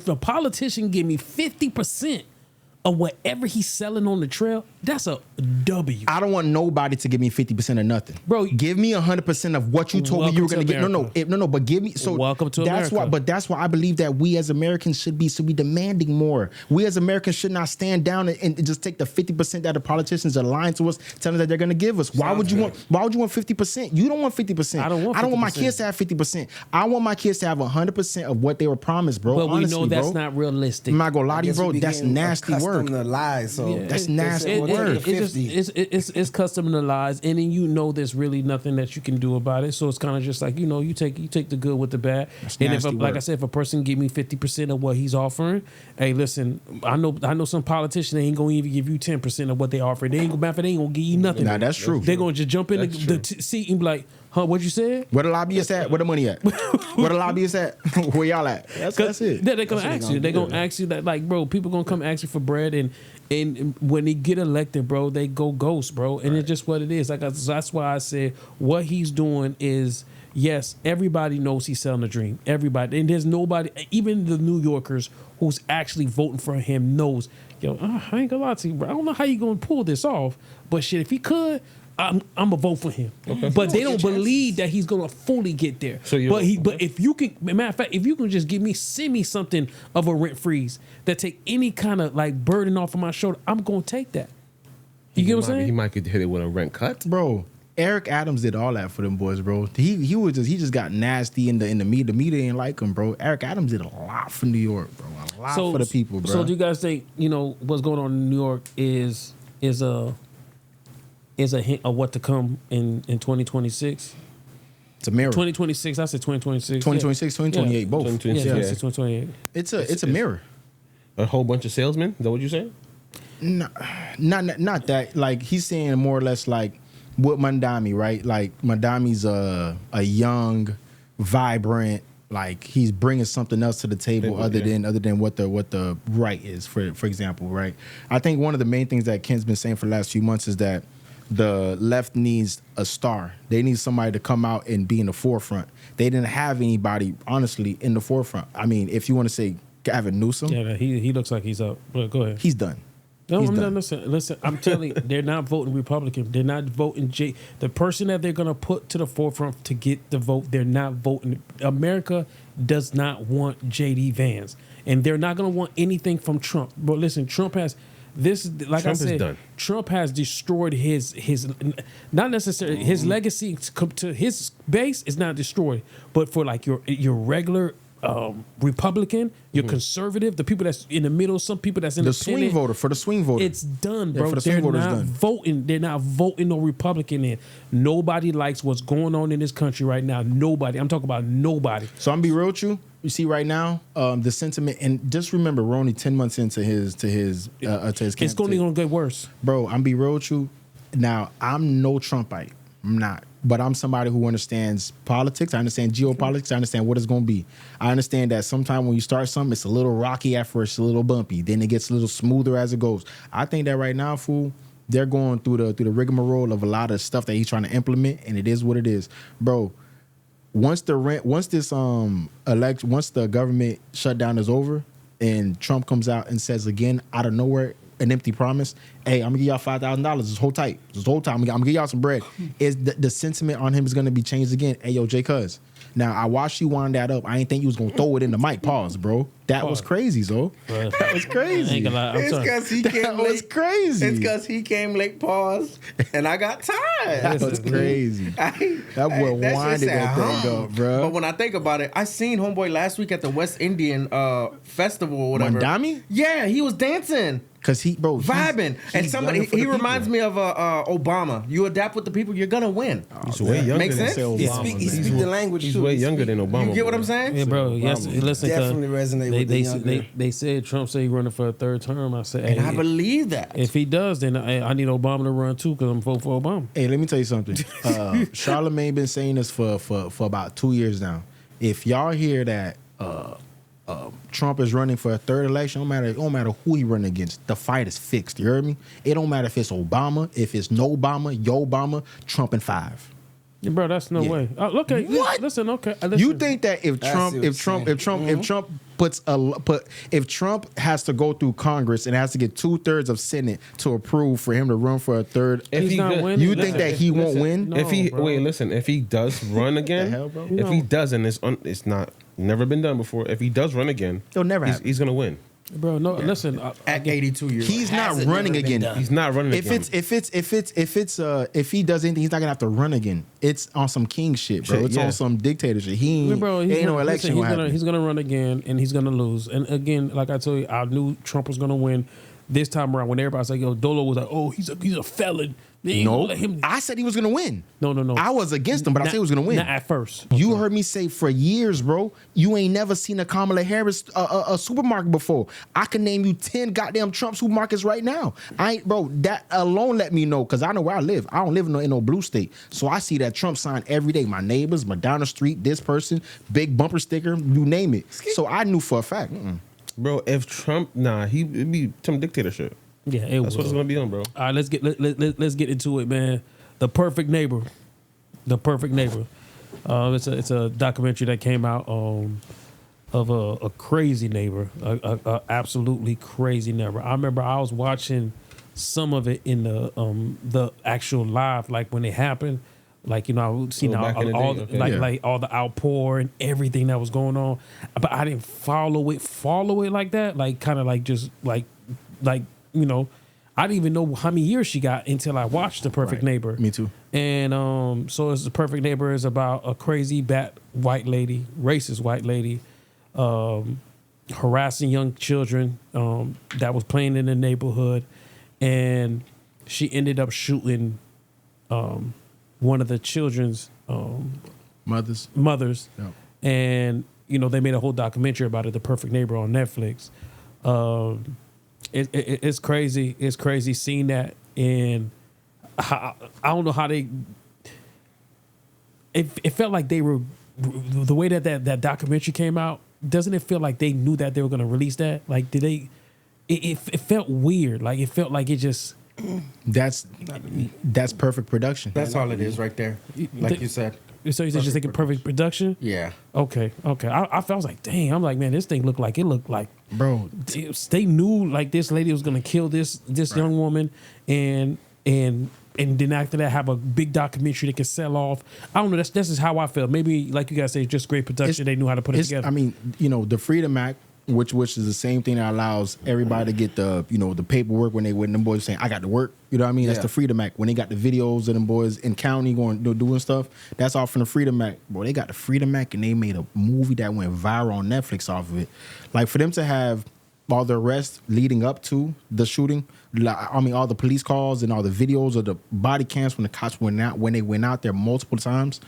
a politician give me 50% of whatever he's selling on the trail, that's a W. I don't want nobody to give me 50% of nothing, bro. Give me 100% of what you told me you were going to get. No. But give me. So welcome to that's America. But that's why I believe that we as Americans should be demanding more. We as Americans should not stand down and just take the 50% that the politicians are lying to us, telling us that they're going to give us. Why would you want 50%? You don't want 50%. I don't want my kids to have 50%. I want my kids to have 100% of what they were promised, bro. But honestly, we know that's not realistic. I'm not gonna lie to you, bro. That's nasty work. The lies, so that's nasty work. It's custom in the lies, and then there's really nothing that you can do about it. So it's kind of just like you take the good with the bad. That's and nasty work. Like I said, if a person give me 50% of what he's offering, hey, listen, I know some politicians, they ain't gonna even give you 10% of what they offer. They ain't gonna give you nothing. Nah, that's true. They're gonna just jump in the seat and be like, huh, what you said? Where the lobbyists at? Where the money at? Where the lobbyists at? Where y'all at? That's it. They're gonna ask you. They're gonna ask you that, like, bro, people gonna come ask you for bread, and when they get elected, bro, they go ghost, bro. And it's just what it is. That's why I said what he's doing is, yes, everybody knows he's selling a dream. Everybody. And there's nobody, even the New Yorkers who's actually voting for him knows, I ain't gonna lie to you, bro. I don't know how you gonna pull this off, but shit, if he could, I'm gonna vote for him. Okay. But they don't believe that he's gonna fully get there. So but if you can, matter of fact, if you can just send me something of a rent freeze that take any kind of like burden off of my shoulder, I'm gonna take that. You get what I'm saying? He might get hit it with a rent cut, bro. Eric Adams did all that for them boys, bro. He just got nasty in the media. The media didn't like him, bro. Eric Adams did a lot for New York, bro. A lot for the people, bro. So do you guys think what's going on in New York is a hint of what to come in 2026? It's a mirror. 2026. I said 2026. 2026, 2028, both. 2026, 2028. It's a mirror. A whole bunch of salesmen. Is that what you're saying? No, not that. Like he's saying more or less like with Mandani, right? Like Mandani's a young, vibrant. Like he's bringing something else to the table other than what the right is. For example, right? I think one of the main things that Ken's been saying for the last few months is that the left needs a star. They need somebody to come out and be in the forefront. They didn't have anybody, honestly, in the forefront. I mean, if you want to say Gavin Newsom. Yeah, he looks like he's up. But go ahead. He's done. No, listen, I'm telling you, they're not voting Republican. They're not voting the person that they're going to put to the forefront to get the vote, they're not voting. America does not want J.D. Vance. And they're not going to want anything from Trump. But listen, Trump has... This, like Trump I said, Trump has destroyed his not necessarily his legacy to his base is not destroyed, but for like your regular Republican, you're conservative, the people that's in the middle, some people that's The independent. swing voter, for the swing voter. It's done, Yeah, bro. for the swing They're voters, not done. voting. They're not voting no Republican in. Nobody likes what's going on in this country right now. Nobody. I'm talking about nobody. So I'm gonna be real with you. You see right now, the sentiment, and just remember, we're only 10 months into his It's campaign. going to get worse. Bro, I'm be real with you. Now, I'm no Trumpite. I'm not. But I'm somebody who understands politics. I understand geopolitics. I understand what it's going to be. I understand that sometimes when you start something, it's a little rocky at first, a little bumpy. Then it gets a little smoother as it goes. I think that right now, fool, they're going through the rigmarole of a lot of stuff that he's trying to implement, and it is what it is. Bro, once the government shutdown is over and Trump comes out and says again out of nowhere an empty promise, hey, I'm gonna give y'all $5,000. Just hold tight. Just hold tight. I'm gonna give y'all some bread. Is the sentiment on him is gonna be changed again? Hey, yo, J. Cuz. Now I watched you wind that up. I ain't think you was gonna throw it in the mic. Pause, bro. That was crazy, Zo. That was crazy. It's because he came That late. was crazy. It's because he came late. Pause. And I got tired. That was crazy. That boy winded that thing up, bro. But when I think about it, I seen Homeboy last week at the West Indian Festival or whatever. Mandani? Yeah, he was dancing. Cause Vibing. And somebody, he reminds me of Obama. You adapt with the people, you're going to win. He's way younger Makes than sense? He speak the language He's too. way younger than Obama. You get what I'm saying? Yeah, bro. Yes, listen. Definitely resonate with the younger. They said Trump said he's running for a third term. I said, And hey, I believe that. if he does, then I need Obama to run too because I'm voting for Obama. Hey, let me tell you something. Charlamagne been saying this for about 2 years now. If y'all hear that Trump is running for a third election, it don't matter who he running against. The fight is fixed. You heard me? It don't matter if it's Obama, if it's no Obama, yo Obama, Trump in 5. Yeah, bro, that's no way. Okay, What? Listen, okay. Listen. You think that if I see what you're if Trump has to go through Congress and has to get 2/3 of Senate to approve for him to run for a third, If He's he not does- winning. you Listen, think that he won't win? No, if he bro. if he does run again, hell, bro? if he doesn't, it's not never been done before. If he does run again, It'll never happen. he's gonna win. Bro, no, listen. At 82 years old. He's not Has it running never been again. done? He's not running If again. if he does anything, he's not gonna have to run again. It's on some king shit, bro. Shit, It's yeah. on some dictatorship. He ain't, Bro, ain't no election. he's gonna run again, and he's gonna lose. And again, like I told you, I knew Trump was gonna win this time around. When everybody's like, "Yo, Dolo was like, oh, he's a felon." They ain't gonna No, let him. I said he was gonna win. No. I was against him, but I said he was gonna win. Not at first. You heard me say for years, bro. You ain't never seen a Kamala Harris a supermarket before. I can name you 10 goddamn Trump supermarkets right now. Bro. That alone let me know because I know where I live. I don't live in no blue state, so I see that Trump sign every day. My neighbors, Madonna Street, this person, big bumper sticker, you name it. So I knew for a fact. Bro, if Trump, it'd be some dictatorship. Yeah, That's what it's gonna be on, bro. All right, let's get into it, man. The Perfect Neighbor. The Perfect Neighbor. It's a documentary that came out of a crazy neighbor, a absolutely crazy neighbor. I remember I was watching some of it in the actual live, like when it happened. Like, you know, I would see back in the all day, the, okay. like Yeah. like all the outpour and everything that was going on, but I didn't follow it like that. Like kind of like just like you know, I didn't even know how many years she got until I watched The Perfect Right. Neighbor. Me too. And so it's The Perfect Neighbor is about a crazy bat white lady, racist white lady, harassing young children that was playing in the neighborhood, and she ended up shooting one of the children's Mothers. Yeah. and you know they made a whole documentary about it, The Perfect Neighbor, on Netflix. It's crazy. It's crazy seeing that, and I don't know how they. It felt like they were the way that documentary came out. Doesn't it feel like they knew that they were going to release that? Like, did they? It felt weird. Like it felt like it just. That's perfect production. That's all it is right there. Like you said. So you said just thinking perfect production. Yeah. Okay. I was like, dang. I'm like, man, this thing looked like Bro, they knew like this lady was gonna kill this young woman, and then after that have a big documentary that could sell off. I don't know. That's just how I felt. Maybe like you guys say, just great production. They knew how to put it together. I mean, you know, the Freedom Act which is the same thing that allows everybody to get the the paperwork when them boys saying I got to work. You know what I mean? That's the Freedom Act. When they got the videos of them boys in county going doing stuff, that's all from the Freedom Act. Boy, they got the Freedom Act and they made a movie that went viral on Netflix off of it. Like for them to have all the arrests leading up to the shooting, I mean all the police calls and all the videos of the body cams when the cops went out, when they went out there multiple times.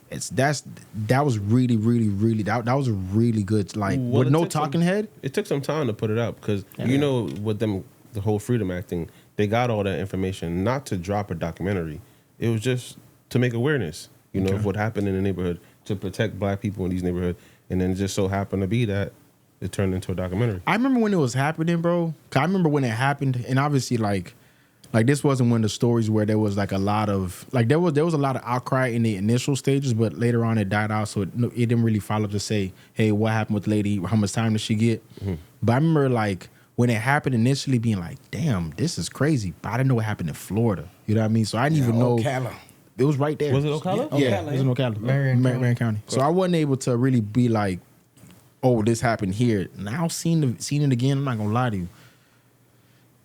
That was really that was a really good with no talking head. It took some time to put it up because with them the whole Freedom Act thing, they got all that information not to drop a documentary. It was just to make awareness, of what happened in the neighborhood to protect black people in these neighborhoods, and then it just so happened to be that it turned into a documentary. I remember when it was happening, bro. 'Cause I remember when it happened, and obviously like this wasn't one of the stories where there was like a lot of there was a lot of outcry in the initial stages, but later on it died out, so it didn't really follow up to say, hey, what happened with the lady? How much time did she get? Mm-hmm. But I remember when it happened initially, being like, damn, this is crazy. But I didn't know what happened in Florida. You know what I mean? So I didn't even know. Ocala. It was right there. Was it Ocala? Yeah, it was in Ocala, Marion County. So I wasn't able to really be like, oh, this happened here. Now seeing it again, I'm not gonna lie to you.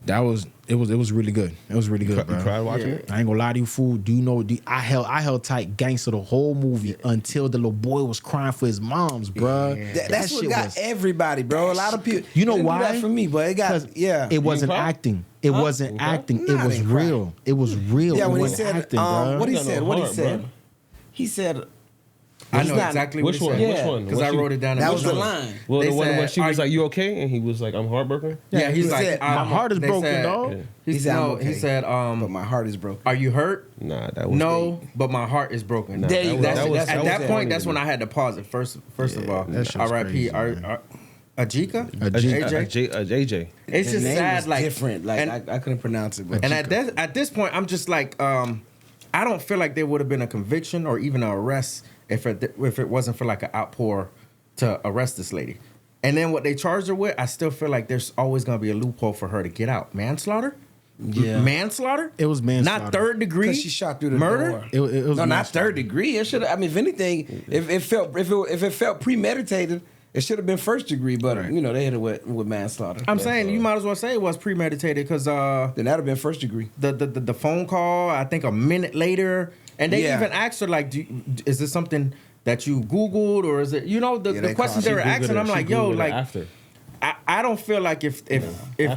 It was really good. It was really good, bro. You cried watching it? I ain't gonna lie to you, fool. Do you know? I held tight gangster the whole movie until the little boy was crying for his moms, bro. Yeah. That's what got everybody, bro. A lot of people. You know didn't do why? that for me, but it got It wasn't acting. It wasn't acting. It was real. It was real. Yeah, it when he wasn't said, acting, bro. what he got no said, what he heart, said. bro. He said, I know exactly Which what one? he Which said. one? Because I wrote it down. that Which was the one? line. Well, They the one when said, she was like, "You okay?" and he was like, "I'm heartbroken." Yeah, he's he like, said, my heart is they broken, said- dog. Yeah. He He said, said, no, I'm okay. he said, But my heart is broken. are you hurt? Nah, that was No, but my heart is broken. Nah, There you go. That's, That was- at that that was point, funny that's to when me. I had to pause it. First of all, that shit's R.I.P. crazy, man. Ajika? AJ. It's His just name sad, was like different. Like and, I couldn't pronounce it. But and at this point, I'm just like, I don't feel like there would have been a conviction or even an arrest if it wasn't for like an outpour to arrest this lady. And then what they charged her with, I still feel like there's always gonna be a loophole for her to get out. Manslaughter? Yeah. Manslaughter? It was manslaughter. Not third degree. because she shot through the murder. door. It was No, not manslaughter. third degree. It should. I mean, if anything, if it felt premeditated, it should have been first degree. But they hit it with manslaughter. I'm saying you might as well say it was premeditated because then that'd have been first degree. the phone call, I think a minute later, and they even asked her like, is this something that you Googled or is it the questions they were asking? I'm like, yo, like after. I don't feel like if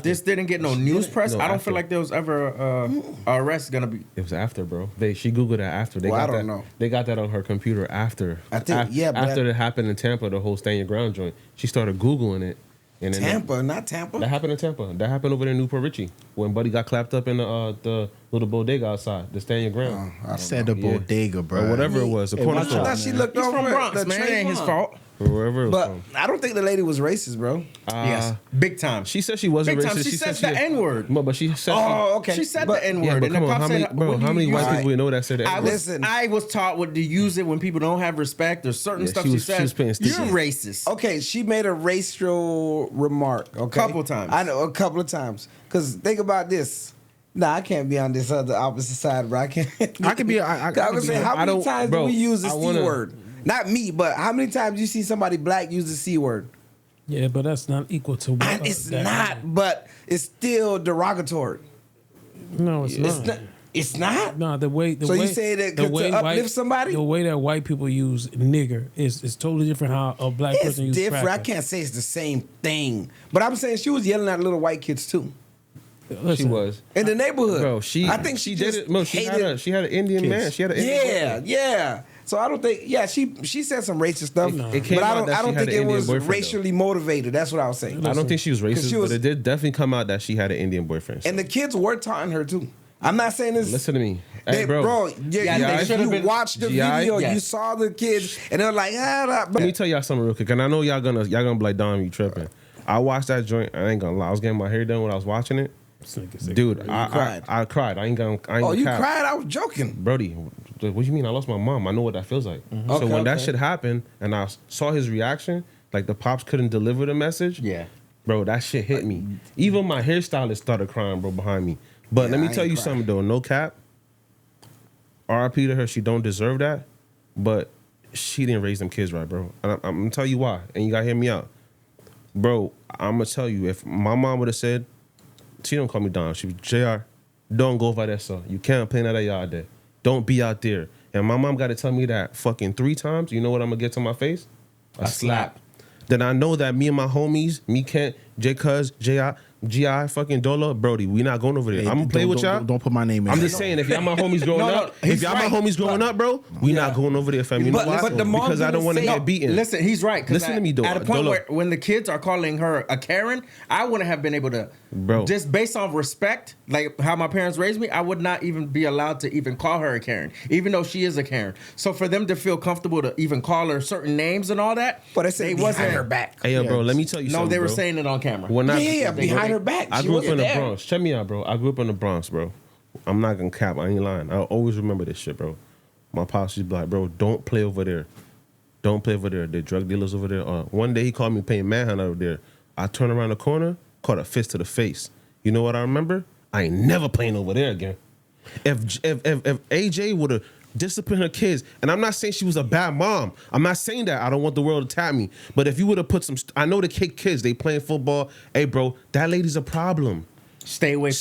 this didn't get no news press, No, I don't after. feel like there was ever a arrest gonna be. It was after, bro. She Googled it after. They Well, got I don't that, know. They got that on her computer after. I think, but after it happened in Tampa, the whole Stand Your Ground joint. She started Googling it. And then Tampa, not Tampa. That happened in Tampa. That happened over there in Newport Richie when Buddy got clapped up in the little bodega outside. The Stand Your Ground. I said the bodega, bro. Or whatever it was. The corner I thought she looked He's over from at Bronx, the man. It ain't his Trayvon. fault. Or wherever it was But from. I don't think the lady was racist, bro. Yes, big time. She said she wasn't Big racist. time. She said the N-word. No, but she said Oh, okay. She said But- the N Yeah, word. but and come the on, cop how many, said, bro, "What do how you many use white it?" people we know that said that? Listen. I was taught to use it when people don't have respect. There's certain Yeah, stuff she she was says. paying You're attention. racist. Okay, she made a racial remark. Okay, Couple times. I know a couple of times. Cause think about this. Nah, I can't be on this other opposite side, bro. I can't. I could be. I I was saying, how I many don't- times bro, do we use the I C wanna- word? Not me, but how many times you see somebody black use the C word? Yeah, but that's not equal to what. And it's that- not, but it's still derogatory. No, it's It's not. not. It's not. No, the way. So you say that to uplift somebody? The way that white people use nigger is totally different how a black It's person uses different. I cracker. can't say it's the same thing, but I'm saying she was yelling at little white kids too She Listen, was. in the neighborhood. Bro, I think she did just it. No, she had an Indian kids. man. She had an Indian boyfriend. Yeah. So I don't think. Yeah, she said some racist stuff, It came but I out don't. that I she don't had think an it Indian was boyfriend, though. racially motivated. That's what I was saying. I don't think she was racist, she was- but it did definitely come out that she had an Indian boyfriend. So. And the kids were taunting her too. I'm not saying this. Listen to me. They, Hey, bro. they you should've been- watched the GI? video, you Yes. saw the kids, and they're like, Let me but tell y'all something real quick, and I know y'all gonna be like, Dom, you tripping. I watched that joint. I ain't gonna lie. I was getting my hair done when I was watching it. Dude, I cried. I ain't gonna you cap. cried? I was joking. Brody, what do you mean? I lost my mom. I know what that feels like. So Okay, when that okay. shit happened and I saw his reaction, like the pops couldn't deliver the message. Yeah. Bro, that shit hit me. Even my hairstylist started crying, bro, behind me. But let me I tell ain't you crying. something though. No cap. RIP to her. She don't deserve that. But she didn't raise them kids right, bro. And I'm gonna tell you why. And you gotta hear me out. Bro, I'm gonna tell you, if my mom would have said, she don't call me Don, she was JR, don't go over there, sir. You can't play in that yard there. Don't be out there. And my mom got to tell me that fucking 3 times. You know what I'm gonna get to my face? A slap. Then I know that me and my homies, me, Kent, J Cuz, GI, fucking Dola, Brody, we not going over there. Hey, I'm gonna play with y'all. Don't put my name in. I'm just saying, if y'all my homies growing up, if y'all my homies growing up, bro, we not going over there, fam. You know why? But the mom because I don't want to get beaten. Listen, he's right. Listen to me, though. At a point where when the kids are calling her a Karen, I wouldn't have been able to, bro. Just based on respect, like how my parents raised me, I would not even be allowed to even call her a Karen, even though she is a Karen. So for them to feel comfortable to even call her certain names and all that, but it wasn't her back. Hey, yo, bro, let me tell you something. No, they were saying it on camera. Behind her back. I grew up in the Bronx. Check me out, bro. I grew up in the Bronx, bro. I'm not gonna cap. I ain't lying. I always remember this shit, bro. My pops used to be like, bro, don't play over there. Don't play over there. The drug dealers over there. One day he called me paying manhunt over there. I turned around the corner, caught a fist to the face. You know what I remember? I ain't never playing over there again. If AJ would have disciplined her kids, and I'm not saying she was a bad mom. I'm not saying that. I don't want the world to tap me. But if you would have put some, I know the kids, they playing football. Hey, bro, that lady's a problem. Stay away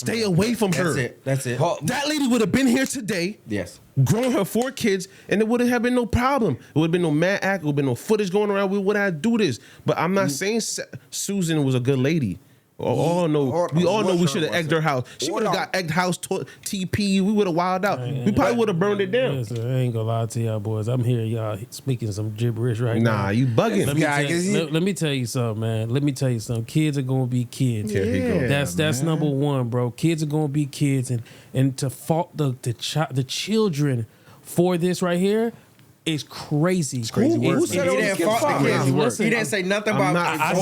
from her. That's it. That lady would have been here today. Yes. Grown her 4 kids, and it wouldn't have been no problem. It would have been no mad act. It would have been no footage going around. We would have do this. But I'm not saying Susan was a good lady. We all know we should have egged her house. She would have got egged house TP. We would have wilded out. We probably would have burned it down. Listen, I ain't gonna lie to y'all boys. I'm hearing y'all speaking some gibberish right now. Nah, you bugging. Let me tell you something, man. Let me tell you something. Kids are gonna be kids. Here he go. That's number one, bro. Kids are gonna be kids, and to fault the children for this right here. It's crazy. It's crazy work. Who said it was He didn't say nothing about. I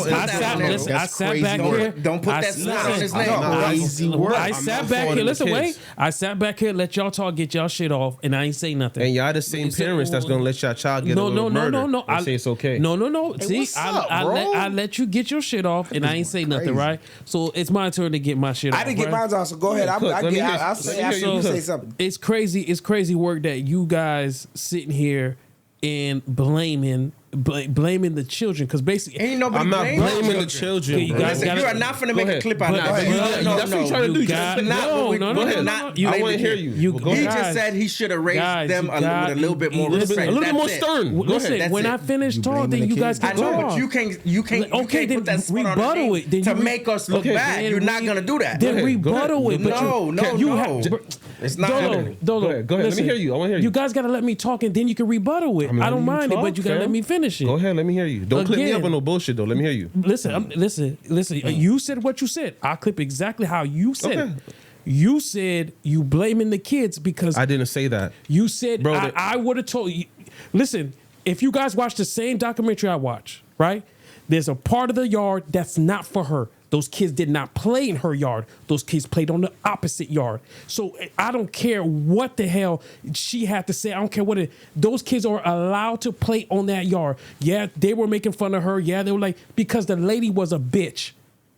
sat back here. Don't put that snot on his name. I sat back here. Listen, wait. I sat back here, let y'all talk, get y'all shit off, and I ain't say nothing. And y'all the same parents that's gonna let y'all child get away with murder. No. I say it's okay. No. See, I let you get your shit off, and I ain't say nothing, right? So it's my turn to get my shit off. I didn't get mine off, so go ahead. I'll say something. It's crazy work that you guys sitting here and blaming the children, because basically ain't nobody. I'm not blaming the children. You guys you are not finna make a clip out of that. That's what you're trying to do. No. I want to hear you. He just said he should have raised them with a little bit more respect. A little bit more stern. Listen, when I finish talking, then you guys can talk. But you can't put that spin on the name to make us look bad. You're not gonna do that. Then rebuttal it. No. It's not happening. Go ahead. Let me hear you. I want to hear you. You guys gotta let me talk, and then you can rebuttal it. I don't mind it, but you gotta let me finish it. Go ahead, let me hear you. Don't clip me up on no bullshit though. Let me hear you. Listen. You said what you said. I'll clip exactly how you said it. You said you blaming the kids because I didn't say that. You said, bro, I would have told you. Listen, if you guys watch the same documentary I watch, right? There's a part of the yard that's not for her. Those kids did not play in her yard. Those kids played on the opposite yard. So I don't care what the hell she had to say. I don't care what those kids are allowed to play on that yard. Yeah, they were making fun of her. Yeah, they were like, because the lady was a bitch.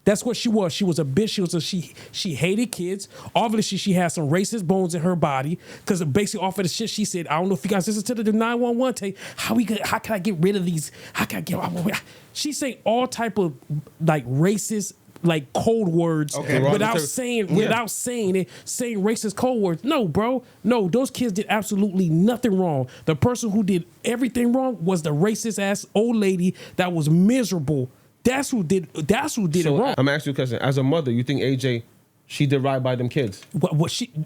That's what she was. She was a bitch. She hated kids. Obviously, she had some racist bones in her body. Because basically, off of the shit she said, I don't know if you guys listen to the 911 tape. How can I get rid of these? How can I get? She's saying all type of like racist, like cold words without saying it, saying racist cold words. No, bro. No, those kids did absolutely nothing wrong. The person who did everything wrong was the racist ass old lady that was miserable. That's who did it wrong. I'm asking you a question. As a mother, you think AJ, she did right by them kids?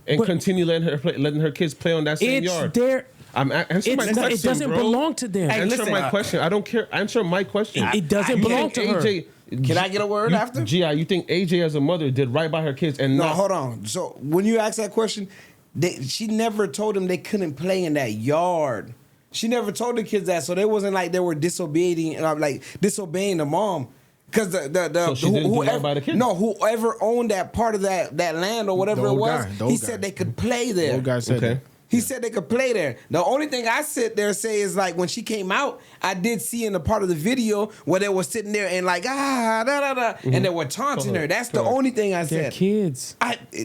Continue letting her kids play on that same yard? I'm answering my question, it doesn't belong to them. Answer my question. I don't care. Answer my question. It doesn't belong to her. Can I get a word after? G.I., you think AJ as a mother did right by her kids and not? Hold on. So when you ask that question, she never told them they couldn't play in that yard. She never told the kids that, so they wasn't like they were disobeying the mom. Because whoever owned that part of that land or whatever it was, he said they could play there. Old guy said that. He said they could play there. The only thing I sit there and say is like when she came out, I did see in the part of the video where they were sitting there and like and they were taunting her. That's the only thing I said. They're kids.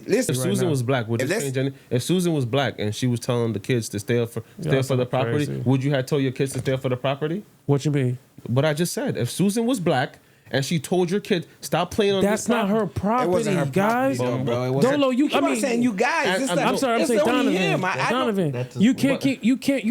Listen. If Susan was black, would it change anything? If Susan was black and she was telling the kids to stay up for the property, would you have told your kids to stay up for the property? What you mean? What I just said. If Susan was black and she told your kid, stop playing on That's this not her property, It wasn't her guys. property, though, bro. It wasn't. Dolo, you. I'm not saying you guys. I'm sorry. I'm saying only Donovan. him. I don't- Donovan, you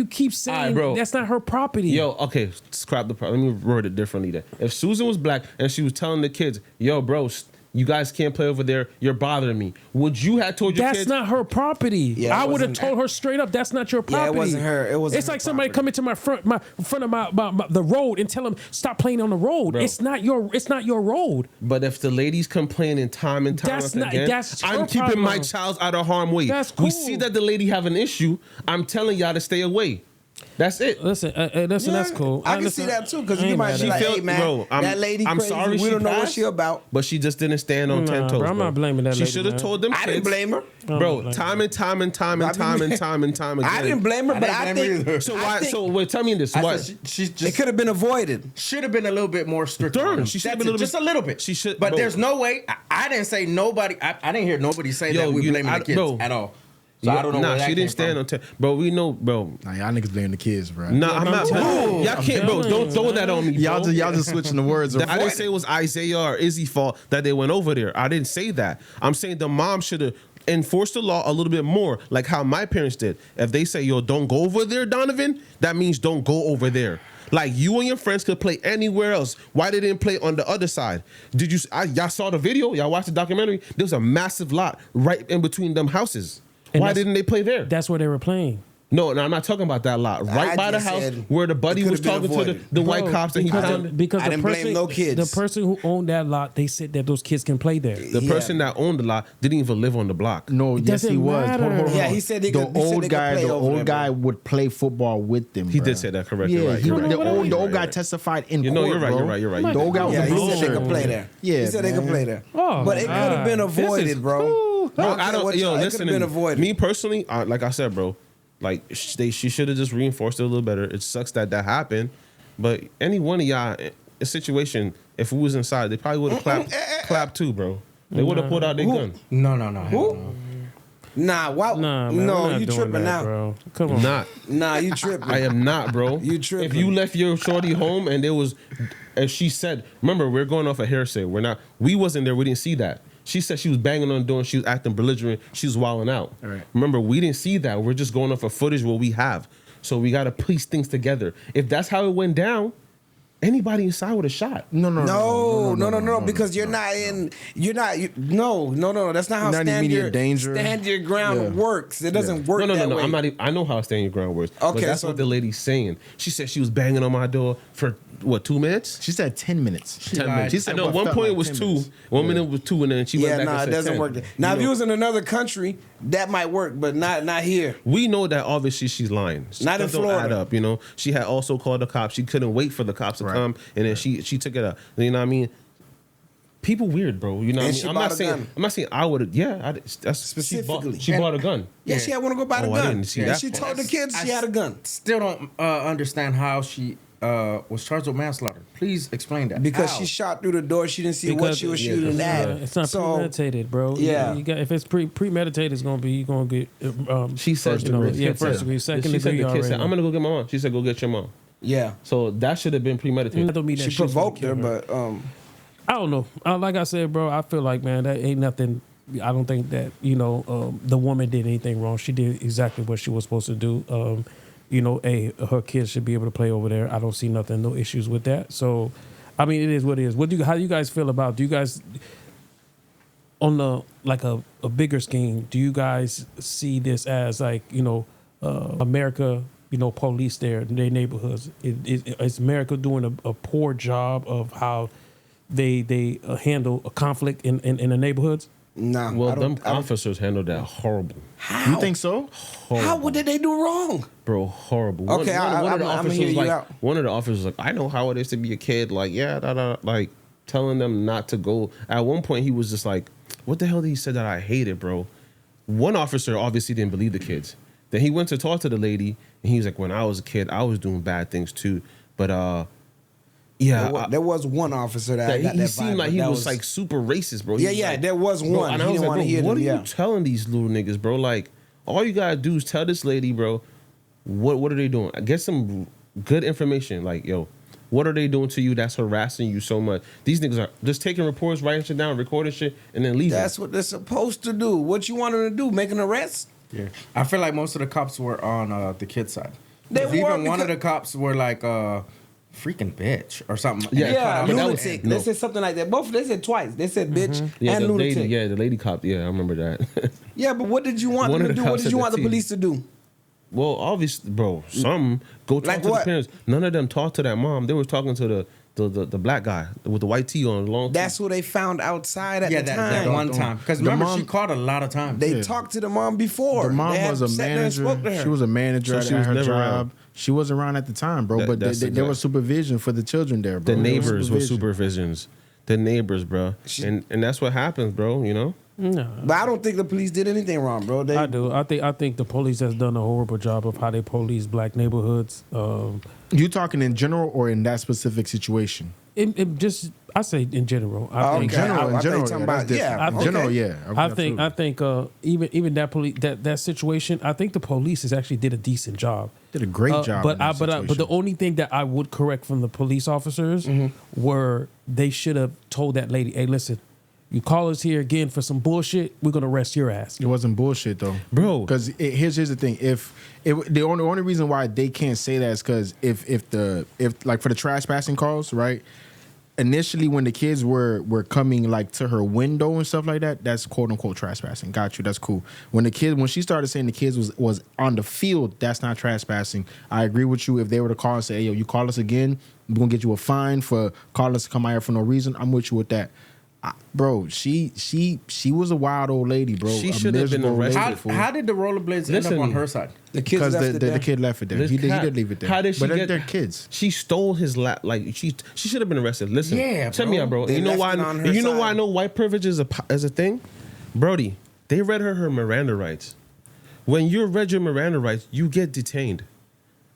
keep saying Alright, bro. that's not her property. Yo, okay, scrap the part. Let me word it differently then. If Susan was black and she was telling the kids, yo, bro, you guys can't play over there, you're bothering me, would you have told your That's kids? not her property. Yeah, it I would have wasn't- told her straight up. That's not your property. Yeah, it wasn't her. It wasn't It's her like somebody property. coming to my front of the road and tell them stop playing on the road. Bro. It's not your road. But if the lady's complaining time and time That's and not- again, that's her I'm keeping my problem. child out of harm's way. That's We cool. see that the lady have an issue. I'm telling y'all to stay away. That's it. Listen, that's cool. I can see that too, because I you ain't might mad be at like, that. hey man, Bro, that lady I'm crazy. sorry We she don't know what passed, she about. But she just didn't stand on 10 toes. bro, I'm not blaming that She lady, should have man. told them I kids. didn't blame her. Bro, time and time again. I didn't blame her, but I think So I why? think So wait, tell me this. I Why? said she it just could have been avoided. should have been a little bit more strict. Darn, on him. she should have That's been a it, little just bit- a little bit. she should- But bro. there's no way. I didn't say nobody. I didn't hear nobody say Yo, that we you- blaming I- the kids bro. at all. So I don't know. Nah, where that she came didn't stand from. on 10. Bro, we know, bro. Nah, y'all niggas blaming the kids, bro. Nah, I'm not. telling you. Y'all can't, bro. telling Don't you, throw man. that on me, bro. Y'all just switching the words. I didn't around. say it was Isaiah or Izzy's fault that they went over there. I didn't say that. I'm saying the mom should have enforced the law a little bit more, like how my parents did. If they say, yo, don't go over there, Donovan, that means don't go over there. Like, you and your friends could play anywhere else. Why they didn't play on the other side? Y'all saw the video? Y'all watched the documentary? There was a massive lot right in between them houses. And Why that's- didn't they play there? That's where they were playing. No, I'm not talking about that lot. Right I by the just house said where the buddy it was could've been talking to avoided. the white Bro, cops and he because I the didn't person, blame no kids. the person who owned that lot, they said that those kids can play there. the Yeah. person that owned the lot didn't even live on the block. No, yes, doesn't he was. matter. Hold on. Yeah, he said they the could- he said old they could guy. play The over old there, guy bro. would play football with them. He bruh. did say that, correct. Yeah, You're right. he- You're right. the You're right, old you're guy right. testified in You court. know, you're right. bro. You're right. You're right. The old guy was Yeah, a he said they lawyer. could play there. Yeah, he said they could man. play there. Oh, But it could have been God. This is avoided, bro. Bro, I don't care what y'all- it listen could've to been me. avoided. Me personally, like I said, bro, like she should have just reinforced it a little better. It sucks that happened, but any one of y'all, a situation, if we was inside, they probably would have clapped too, bro. They would have pulled out their gun. No. Hell no. Nah, why? Nah, man, we're no, not you doing tripping that, now. bro. Come on. Not. Nah, you tripping. I am not, bro. You tripping. If you left your shorty home and there was, and she said, remember, we're going off a hearsay. We wasn't there. We didn't see that. She said she was banging on the door and she was acting belligerent. She was wilding out. All right. Remember, we didn't see that. We're just going off of footage what we have. So we got to piece things together. If that's how it went down, anybody inside would have shot. No, because you're not in. You're not. No. That's not how You're not in stand immediate your danger. stand your ground Yeah. works. It doesn't work. No. that way. I'm not. I know how stand your ground works. But Okay, that's so- what the lady's saying. She said she was banging on my door for what, 2 minutes? She said 10 minutes. 10 minutes. She said I know what one felt point like it was 10 2. minutes. 1 minute was 2, and then she went Yeah, back nah, and it said doesn't 10. work. Now, if you was in another country, that might work, but not here. We know that obviously she's lying. Not in Stuff don't Florida. add up, you know. She had also called the cops. She couldn't wait for the cops to Right. come, and then she took it up. You know what I mean? People weird, bro. You know what I And mean? she I'm bought not a saying. gun. I'm not saying I would have. Yeah, that's Specifically. She bought a gun. Yeah, she had want to go buy the Oh, I gun. didn't see And that she part. told the kids she had a gun. Still don't understand how she was charged with manslaughter. Please explain that. Because How? she shot through the door, she didn't see what she was shooting at. It's not So, premeditated, bro. Yeah. You got, if it's premeditated, it's gonna be you gonna get. She said, first degree. Yeah, first degree. Second she said degree. the kid said, "I'm gonna go get my mom." She said, "Go get your mom." Yeah, So that should have been premeditated. That don't mean that she shit's gonna provoked kill her, but I don't know. Like I said, bro, I feel like, man, that ain't nothing. I don't think that, the woman did anything wrong. She did exactly what she was supposed to do. Her kids should be able to play over there. I don't see no issues with that. So, I mean, it is what it is. How do you guys feel about? Do you guys, on the like a bigger scheme, do you guys see this as like America? Police their neighborhoods. Is America doing a poor job of how they handle a conflict in the neighborhoods? nah. Well, I them don't- I don't- officers handled that horrible, How? You think so? How? What did they do wrong? bro. Horrible. Okay, one of the I'ma officers hear was you like, out. one of the officers was like, I know how it is to be a kid. Like, like telling them not to go. At one point, he was just like, what the hell did he say that I hated, bro? One officer obviously didn't believe the kids. Then he went to talk to the lady, and he was like, when I was a kid, I was doing bad things too. But There was one officer that got he that seemed vibe, like but he that was like super racist, bro. He Yeah, was yeah, like- there was Bro, one. and He I was didn't like, wanna bro, hear what them, are yeah. you telling these little niggas, bro? Like, all you gotta do is tell this lady, bro, what are they doing? Get some good information. Like, yo, What are they doing to you that's harassing you so much? These niggas are just taking reports, writing shit down, recording shit, and then leaving. That's what they're supposed to do. What you want them to do? Make an arrest? Yeah, I feel like most of the cops were on the kid's side. They were, Even one of the cops were like, freaking bitch or something. Yeah, but lunatic. They said something like that. Both they said twice. They said bitch and lunatic. The lady cop. Yeah, I remember that. Yeah, but what did you want them to do? What did you want the police to do? Well, obviously, bro, some go talk Like to what? the parents. None of them talked to that mom. They were talking to the black guy with the white tee on, long. That's who they found outside at the time. that one time. Because remember, she called a lot of times. They talked to the mom before. The mom They was had a sat there and manager. spoke to her. She was a manager So she at was her never job. around. She wasn't around at the time, bro. But there was supervision for the children there, bro. The neighbors were supervision. supervisions. The neighbors, bro. And that's what happens, bro. You know. No. But I don't think the police did anything wrong, bro. I do. I think the police has done a horrible job of how they police black neighborhoods. You talking in general or in that specific situation? It just I say in general. I think In general, I think yeah, talking that's about- different. yeah, In okay. general, yeah. I think even that police that situation. I think the police has actually did a decent job. Did a great job. But in that but the only thing that I would correct from the police officers were they should have told that lady, "Hey, listen, you call us here again for some bullshit, we're gonna arrest your ass." It wasn't bullshit though, Bro. Because here's the thing: the only reason why they can't say that is because if like for the trespassing calls, right? Initially, when the kids were coming like to her window and stuff like that, that's quote unquote trespassing. Got you. That's cool. When she started saying the kids was on the field, that's not trespassing. I agree with you. If they were to call and say, "Hey, yo, you call us again, we're gonna get you a fine for calling us to come out here for no reason," I'm with you with that. Bro, she was a wild old lady, bro. She A should have been miserable lady, arrested. fool. How did the rollerblades end up on her side? The kids Because left it the there. kid left it there. He did leave it there. How did she but get? they're kids. She stole his lap. Like she should have been arrested. Listen, Yeah, check me out, bro. They You know left why? it on her You know why I side. know white privilege is a thing, Brody. They read her Miranda rights. When you read your Miranda rights, you get detained.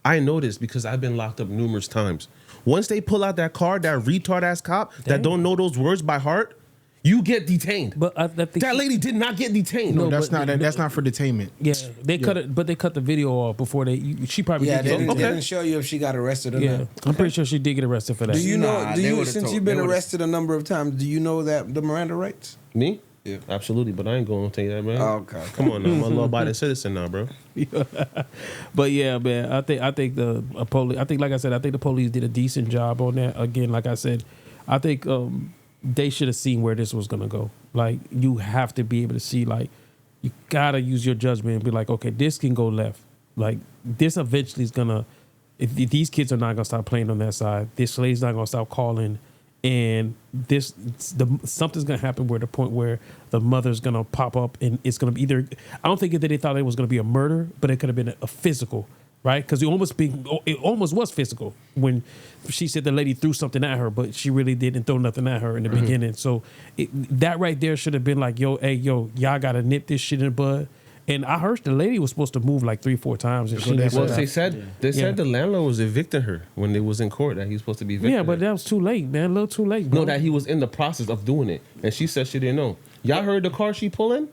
I know this because I've been locked up numerous times. Once they pull out that card, that retard ass cop that don't know those words by heart, you get detained. But I think that lady did not get detained. No, No, that's but- not that's not for detainment. Yeah, they cut it, but they cut the video off before they. She probably Yeah, did. they Get, didn't, they Okay. didn't show you if she got arrested or yeah, not. I'm pretty sure she did get arrested for that. Do you know? Nah, Do they you would've since told- you've been they would've- arrested a number of times? Do you know that the Miranda rights? Me? Yeah. Absolutely, but I ain't going to tell you that, man. Okay. Come on now, I'm a law-abiding citizen now, bro. But yeah, man, I think the police. I think, like I said, I think the police did a decent job on that. Again, like I said, I think they should have seen where this was gonna go. Like, you have to be able to see. Like, you gotta use your judgment and be like, okay, this can go left. Like, this eventually is gonna. If these kids are not gonna stop playing on that side, this lady's not gonna stop calling, and something's gonna happen where the point where the mother's gonna pop up, and it's gonna be either. I don't think that they thought it was gonna be a murder, but it could have been a physical, right? Because it almost was physical when she said the lady threw something at her, but she really didn't throw nothing at her in the beginning. So that right there should have been like, yo, y'all gotta nip this shit in the bud. And I heard the lady was supposed to move like 3-4 times. And she Well, didn't Well, do they that. said Yeah. the landlord was evicting her when it was in court that he was supposed to be evicting Yeah, but her. that was too late, man. A little too late, bro. No, that he was in the process of doing it, and she said she didn't know. Y'all heard the car she pulling?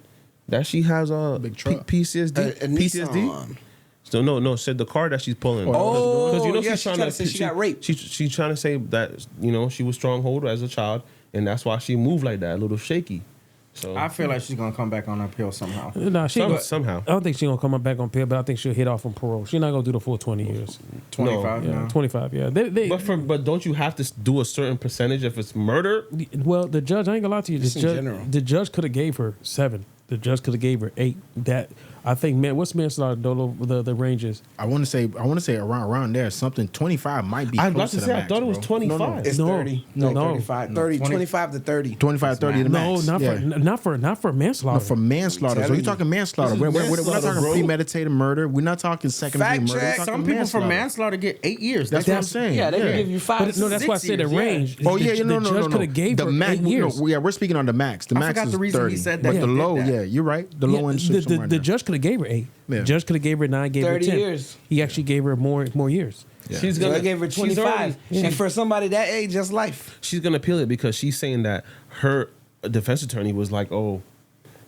That she has a Big truck. PTSD. A Nissan. So no, said the car that she's pulling. Oh, because yeah, she's trying to say she got raped. She's trying to say that she was stronghold as a child, and that's why she moved like that, a little shaky. So I feel like she's gonna come back on appeal somehow. Nah, she ain't gonna- somehow. I don't think she's gonna come back on bail, but I think she'll hit off on parole. She's not gonna do the full 20 years. 25 Yeah, now. 25. Yeah, But don't you have to do a certain percentage if it's murder? well, the judge. I ain't gonna lie to you. Just in general. The judge could have gave her 7. The judge could have gave her 8. That I think, man. What's manslaughter? Dolo, the ranges. I want to say around there something 25 might be. I was about close to to the say I max, thought it was bro. 25. It's No, 30. no, No, no. 35. No, 30, 20. 25 to 30. 25, 30 the No, max. not Yeah. for manslaughter. No, for manslaughter. So telling you're you. talking manslaughter. We're not manslaughter, talking bro. premeditated murder. We're not talking second degree Fact murder. We're check. talking Some people for manslaughter. manslaughter get 8 years. That's what I'm saying. Yeah, they can give you 5. But no, that's why I said the 6 years, yeah. range. Oh The- yeah, no. The judge could have gave the her max. 8 years. No, yeah, we're speaking on the max. The I max forgot is the reason 30. he said But that. the He low, did that. yeah, you're right. The low end should somewhere in the there. judge could have gave her 8. Yeah. The judge could have gave her 9, gave her 30 10. years. He actually gave her more years. Yeah. She's So gonna I gave her she's 25. already- And for somebody that age, that's life. she's gonna appeal it because she's saying that her defense attorney was like, "Oh,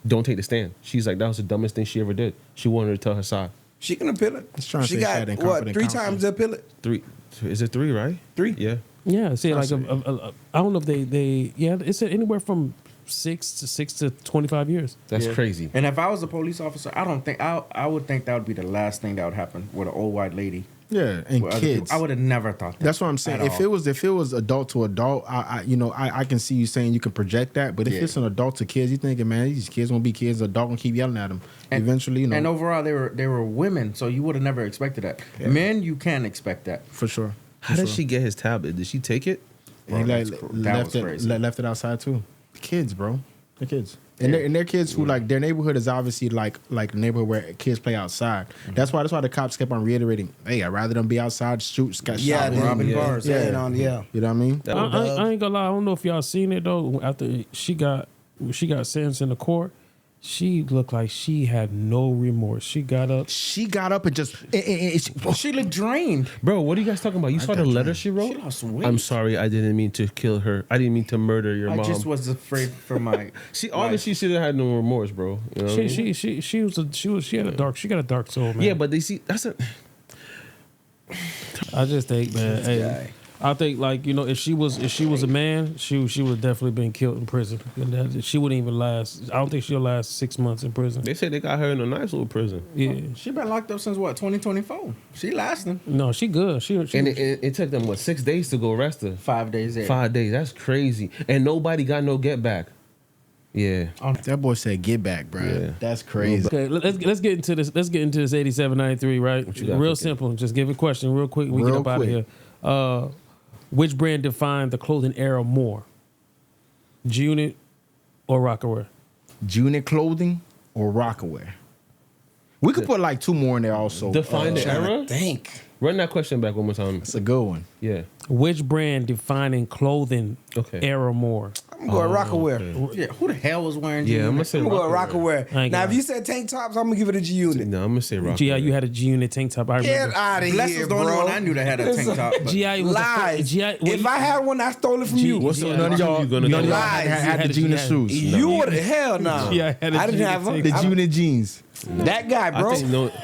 don't take the stand." She's like, "That was the dumbest thing she ever did." She wanted to tell her side. She can appeal it. He's trying to She say got, she had what, incompetent 3 counsel. times to appeal it? Is it 3, right? 3. Yeah. Yeah, see, like I don't know if they it's anywhere from 6 to 25 years. That's crazy. And if I was a police officer, I don't think I would think that would be the last thing that would happen with an old white lady. Yeah, and with other kids. people. I would have never thought that. That's what I'm saying. If it was adult to adult, I can see you saying you can project that. But if it's an adult to kids, you thinking, man, these kids won't be kids. Adult gonna keep yelling at them. Eventually, you know. And overall, they were women, so you would have never expected that. Yeah. Men, you can expect that for sure. How did she get his tablet? Did she take it? Bro, left it outside too. The kids, bro. The kids. And they're kids who like their neighborhood is obviously like the neighborhood where kids play outside. Mm-hmm. That's why the cops kept on reiterating, "Hey, I'd rather them be outside, shoot, shot, robbing bars, You know what I mean? I ain't gonna lie. I don't know if y'all seen it though. After she got sentenced in the court, she looked like she had no remorse. She got up and just she looked drained. Bro, what are you guys talking about? You saw the letter she wrote? She lost weight. I'm sorry, I didn't mean to kill her. I didn't mean to murder your mom. I just was afraid for my. She obviously should have had no remorse, bro. You know she got a dark soul, man. Yeah, but they see that's a. I just think, man. Hey, I think, like, you know, if she was a man, she would have definitely been killed in prison. And she wouldn't even last. I don't think she'll last 6 months in prison. They said they got her in a nice little prison. Yeah, she been locked up since what, 2024? She lasting. No, she good. And it took them 6 days to go arrest her. 5 days there. 5 days. That's crazy. And nobody got no get back. Yeah, that boy said get back, bro. Yeah. That's crazy. Okay, let's get into this. Let's get into this 8793, right? Real simple. Just give a question real quick. We get up out of here. Which brand defined the clothing era more? G-Unit or Rocawear? G-Unit clothing or Rocawear? We could put like 2 more in there also. Define the era? Think. Run that question back one more time. That's a good one. Yeah. Which brand defining clothing era more? I'm going Rocawear. Okay. Yeah, who the hell was wearing G-Unit? I'm going to go Rocawear. Now, if you said tank tops, I'm going to give it a G-Unit. No, I'm going to say Rocawear. G.I., you had a G-Unit tank top. I remember. Get out of Bless here, was the only one I knew that had a tank top. G.I. was lies. If I had one, I stole it from you. What's none of y'all had the G-Unit shoes? You would have hell no. I didn't have them. The G-Unit jeans. That guy, bro.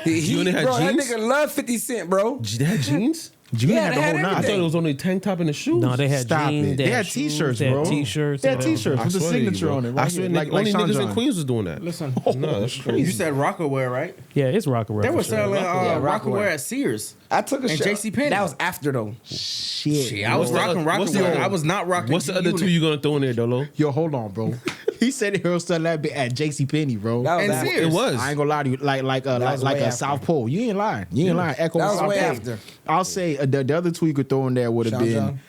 G-Unit had jeans? That nigga loved 50 Cent, bro. They had jeans? G-Unit had the whole nine. I thought it was only tank top and the shoes. No, they had jeans. They had T-shirts, bro. They had T-shirts with the signature on it. I swear, only niggas in Queens was doing that. Listen, no, that's crazy. You said Rocawear, right? Yeah, it's Rocawear. They were selling Rocawear at Sears. I took a shot. And JCPenney. That was after though. Shit. I was rocking Rocawear. I was not rocking. What's the other 2 you gonna throw in there, Dolo? Yo, hold on, bro. He said he was selling that bit at JCPenney, bro. And Sears. It was. I ain't gonna lie to you, like a South Pole. You ain't lying. Echo that was South way Pole. after. I'll say the other 2 you could throw in there would have been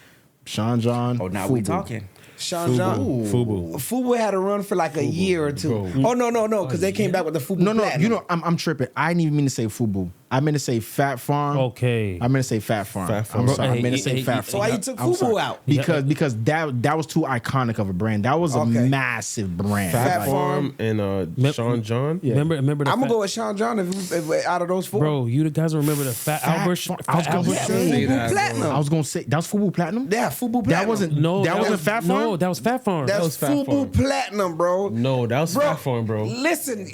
Sean John. Oh, now Fubu. we talking. Sean John. Fubu had a run for like a year or 2. Bro. Oh no, because they came back with the Fubu. No, Platinum. you know I'm tripping. I didn't even mean to say Fubu. I meant to say Fat Farm. Okay. I meant to say Fat Farm. I'm sorry. I meant to say Fat Farm. So why you took Fubu out? Because that was too iconic of a brand. That was a massive brand. Fat Farm and Sean John. Yeah. Remember I'm gonna go with Sean John if out of those 4. Bro, you guys remember the Fat Albert? Fubu Platinum. I was gonna say that was Fubu Platinum. Yeah, Fubu Platinum. That wasn't Fat Farm. No, that was Fat Farm. That's Fubu Platinum, bro. No, that was Fat Farm, bro. Listen,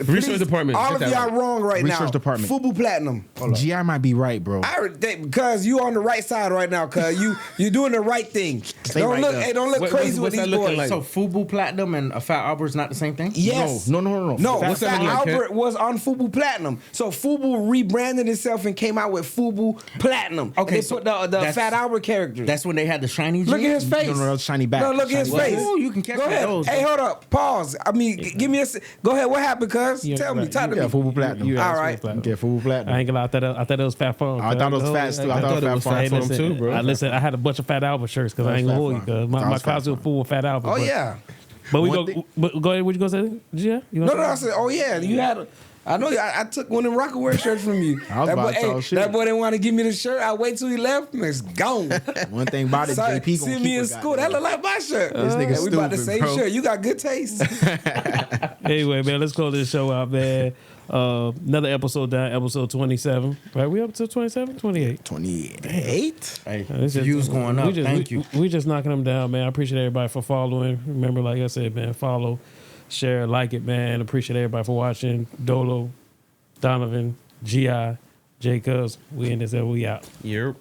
Research department. All of y'all wrong right now. Research department. Fubu Platinum. GI might be right, bro. Because you on the right side right now. Cause you doing the right thing. Don't look crazy with these boys. Like? So Fubu Platinum and a Fat Albert's not the same thing? Yes. No. No, Fat Albert was on Fubu Platinum. So Fubu rebranded itself and came out with Fubu Platinum. Okay, they put the Fat Albert character. That's when they had the shiny jeans? Look at his face. No, that's shiny back. No, look at his face. Oh, you can catch Go ahead. those. Hey, hold up. Pause. I mean, give me a. Go ahead. What happened, cuz? Tell me. Talk to me. Yeah, Fubu Platinum. All right. Okay, Fubu Platinum. I ain't gonna lie. I thought it was Fat Farm. I thought it was Fat too. I thought it was Fat Farm too, bro. I had a bunch of Fat Albert shirts because I ain't gonna hold you. Cause my closet was full of Fat Albert. Oh yeah. But go ahead. What you gonna say? Yeah. No. I said, oh yeah. You had. I know. I took one of them Rocawear shirts from you. I was about to talk shit. That boy didn't want to give me the shirt. I wait till he left. And it's gone. One thing about it, JP gonna see me in school. That look like my shirt. This nigga stupid, we about the same shirt. You got good taste. Anyway, man, let's close this show out, man. Another episode down, episode 27. Right, we up to 27, 28. 28. Hey, views going up. Thank you. We just knocking them down, man. I appreciate everybody for following. Remember, like I said, man, follow, share, like it, man. Appreciate everybody for watching. Dolo, Donovan, G.I., Jacobs. We in this, we out. Yep.